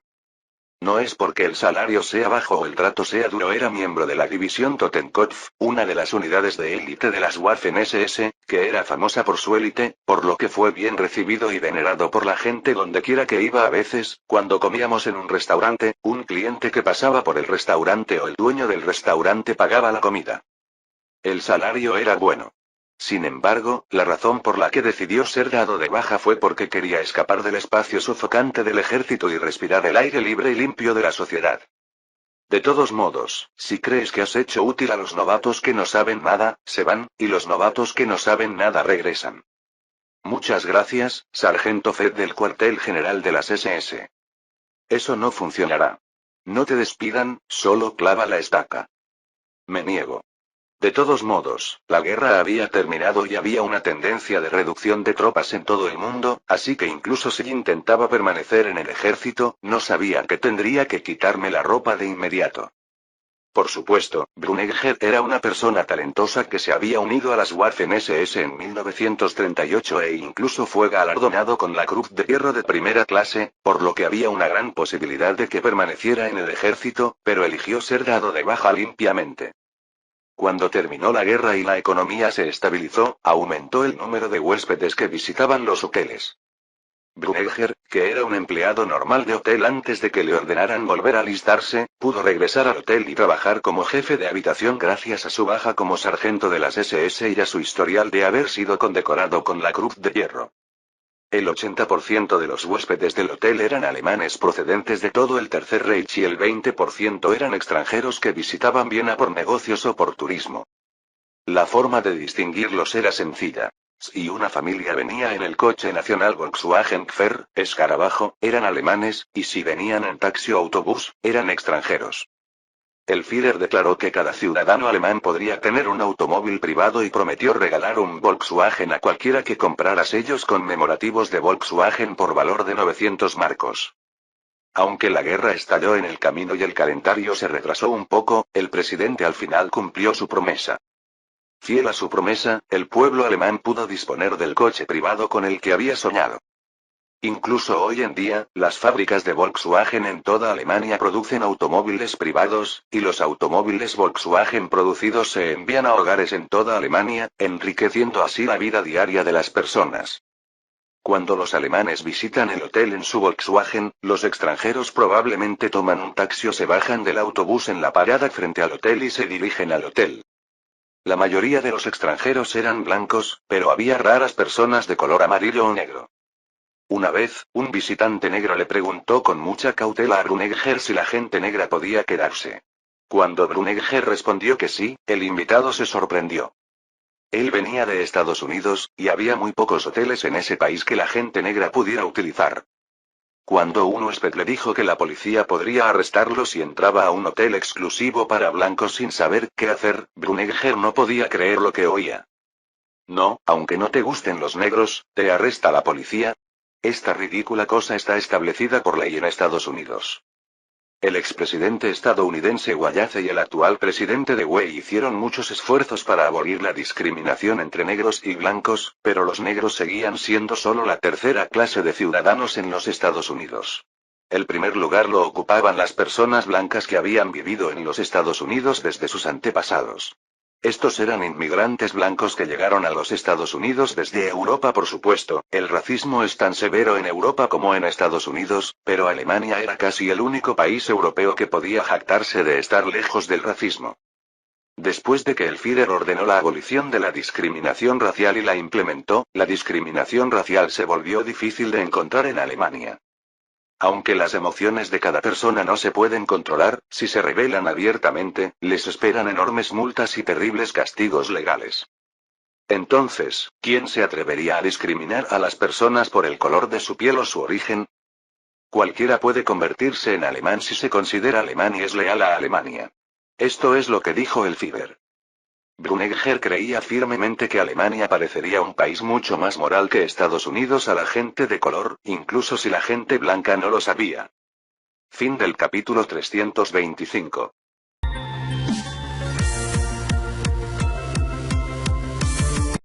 No es porque el salario sea bajo o el trato sea duro, era miembro de la división Totenkopf, una de las unidades de élite de las Waffen-SS, que era famosa por su élite, por lo que fue bien recibido y venerado por la gente donde quiera que iba. A veces, cuando comíamos en un restaurante, un cliente que pasaba por el restaurante o el dueño del restaurante pagaba la comida. El salario era bueno. Sin embargo, la razón por la que decidió ser dado de baja fue porque quería escapar del espacio sofocante del ejército y respirar el aire libre y limpio de la sociedad. De todos modos, si crees que has hecho útil a los novatos que no saben nada, se van, y los novatos que no saben nada regresan. Muchas gracias, sargento Fed del cuartel general de las SS. Eso no funcionará. No te despidan, solo clava la estaca. Me niego. De todos modos, la guerra había terminado y había una tendencia de reducción de tropas en todo el mundo, así que incluso si intentaba permanecer en el ejército, no sabía que tendría que quitarme la ropa de inmediato. Por supuesto, Brunegger era una persona talentosa que se había unido a las Waffen-SS en 1938 e incluso fue galardonado con la Cruz de Hierro de primera clase, por lo que había una gran posibilidad de que permaneciera en el ejército, pero eligió ser dado de baja limpiamente. Cuando terminó la guerra y la economía se estabilizó, aumentó el número de huéspedes que visitaban los hoteles. Brunegger, que era un empleado normal de hotel antes de que le ordenaran volver a alistarse, pudo regresar al hotel y trabajar como jefe de habitación gracias a su baja como sargento de las SS y a su historial de haber sido condecorado con la Cruz de Hierro. El 80% de los huéspedes del hotel eran alemanes procedentes de todo el Tercer Reich y el 20% eran extranjeros que visitaban Viena por negocios o por turismo. La forma de distinguirlos era sencilla. Si una familia venía en el coche nacional Volkswagen Pferd, escarabajo, eran alemanes, y si venían en taxi o autobús, eran extranjeros. El Führer declaró que cada ciudadano alemán podría tener un automóvil privado y prometió regalar un Volkswagen a cualquiera que comprara sellos conmemorativos de Volkswagen por valor de 900 marcos. Aunque la guerra estalló en el camino y el calendario se retrasó un poco, el presidente al final cumplió su promesa. Fiel a su promesa, el pueblo alemán pudo disponer del coche privado con el que había soñado. Incluso hoy en día, las fábricas de Volkswagen en toda Alemania producen automóviles privados, y los automóviles Volkswagen producidos se envían a hogares en toda Alemania, enriqueciendo así la vida diaria de las personas. Cuando los alemanes visitan el hotel en su Volkswagen, los extranjeros probablemente toman un taxi o se bajan del autobús en la parada frente al hotel y se dirigen al hotel. La mayoría de los extranjeros eran blancos, pero había raras personas de color amarillo o negro. Una vez, un visitante negro le preguntó con mucha cautela a Brunegger si la gente negra podía quedarse. Cuando Brunegger respondió que sí, el invitado se sorprendió. Él venía de Estados Unidos, y había muy pocos hoteles en ese país que la gente negra pudiera utilizar. Cuando un huésped le dijo que la policía podría arrestarlo si entraba a un hotel exclusivo para blancos sin saber qué hacer, Brunegger no podía creer lo que oía. No, aunque no te gusten los negros, ¿te arresta la policía? Esta ridícula cosa está establecida por ley en Estados Unidos. El expresidente estadounidense Wallace y el actual presidente Dewey hicieron muchos esfuerzos para abolir la discriminación entre negros y blancos, pero los negros seguían siendo solo la tercera clase de ciudadanos en los Estados Unidos. El primer lugar lo ocupaban las personas blancas que habían vivido en los Estados Unidos desde sus antepasados. Estos eran inmigrantes blancos que llegaron a los Estados Unidos desde Europa. Por supuesto, el racismo es tan severo en Europa como en Estados Unidos, pero Alemania era casi el único país europeo que podía jactarse de estar lejos del racismo. Después de que el Führer ordenó la abolición de la discriminación racial y la implementó, la discriminación racial se volvió difícil de encontrar en Alemania. Aunque las emociones de cada persona no se pueden controlar, si se rebelan abiertamente, les esperan enormes multas y terribles castigos legales. Entonces, ¿quién se atrevería a discriminar a las personas por el color de su piel o su origen? Cualquiera puede convertirse en alemán si se considera alemán y es leal a Alemania. Esto es lo que dijo el Führer. Brunegger creía firmemente que Alemania parecería un país mucho más moral que Estados Unidos a la gente de color, incluso si la gente blanca no lo sabía. Fin del capítulo 325.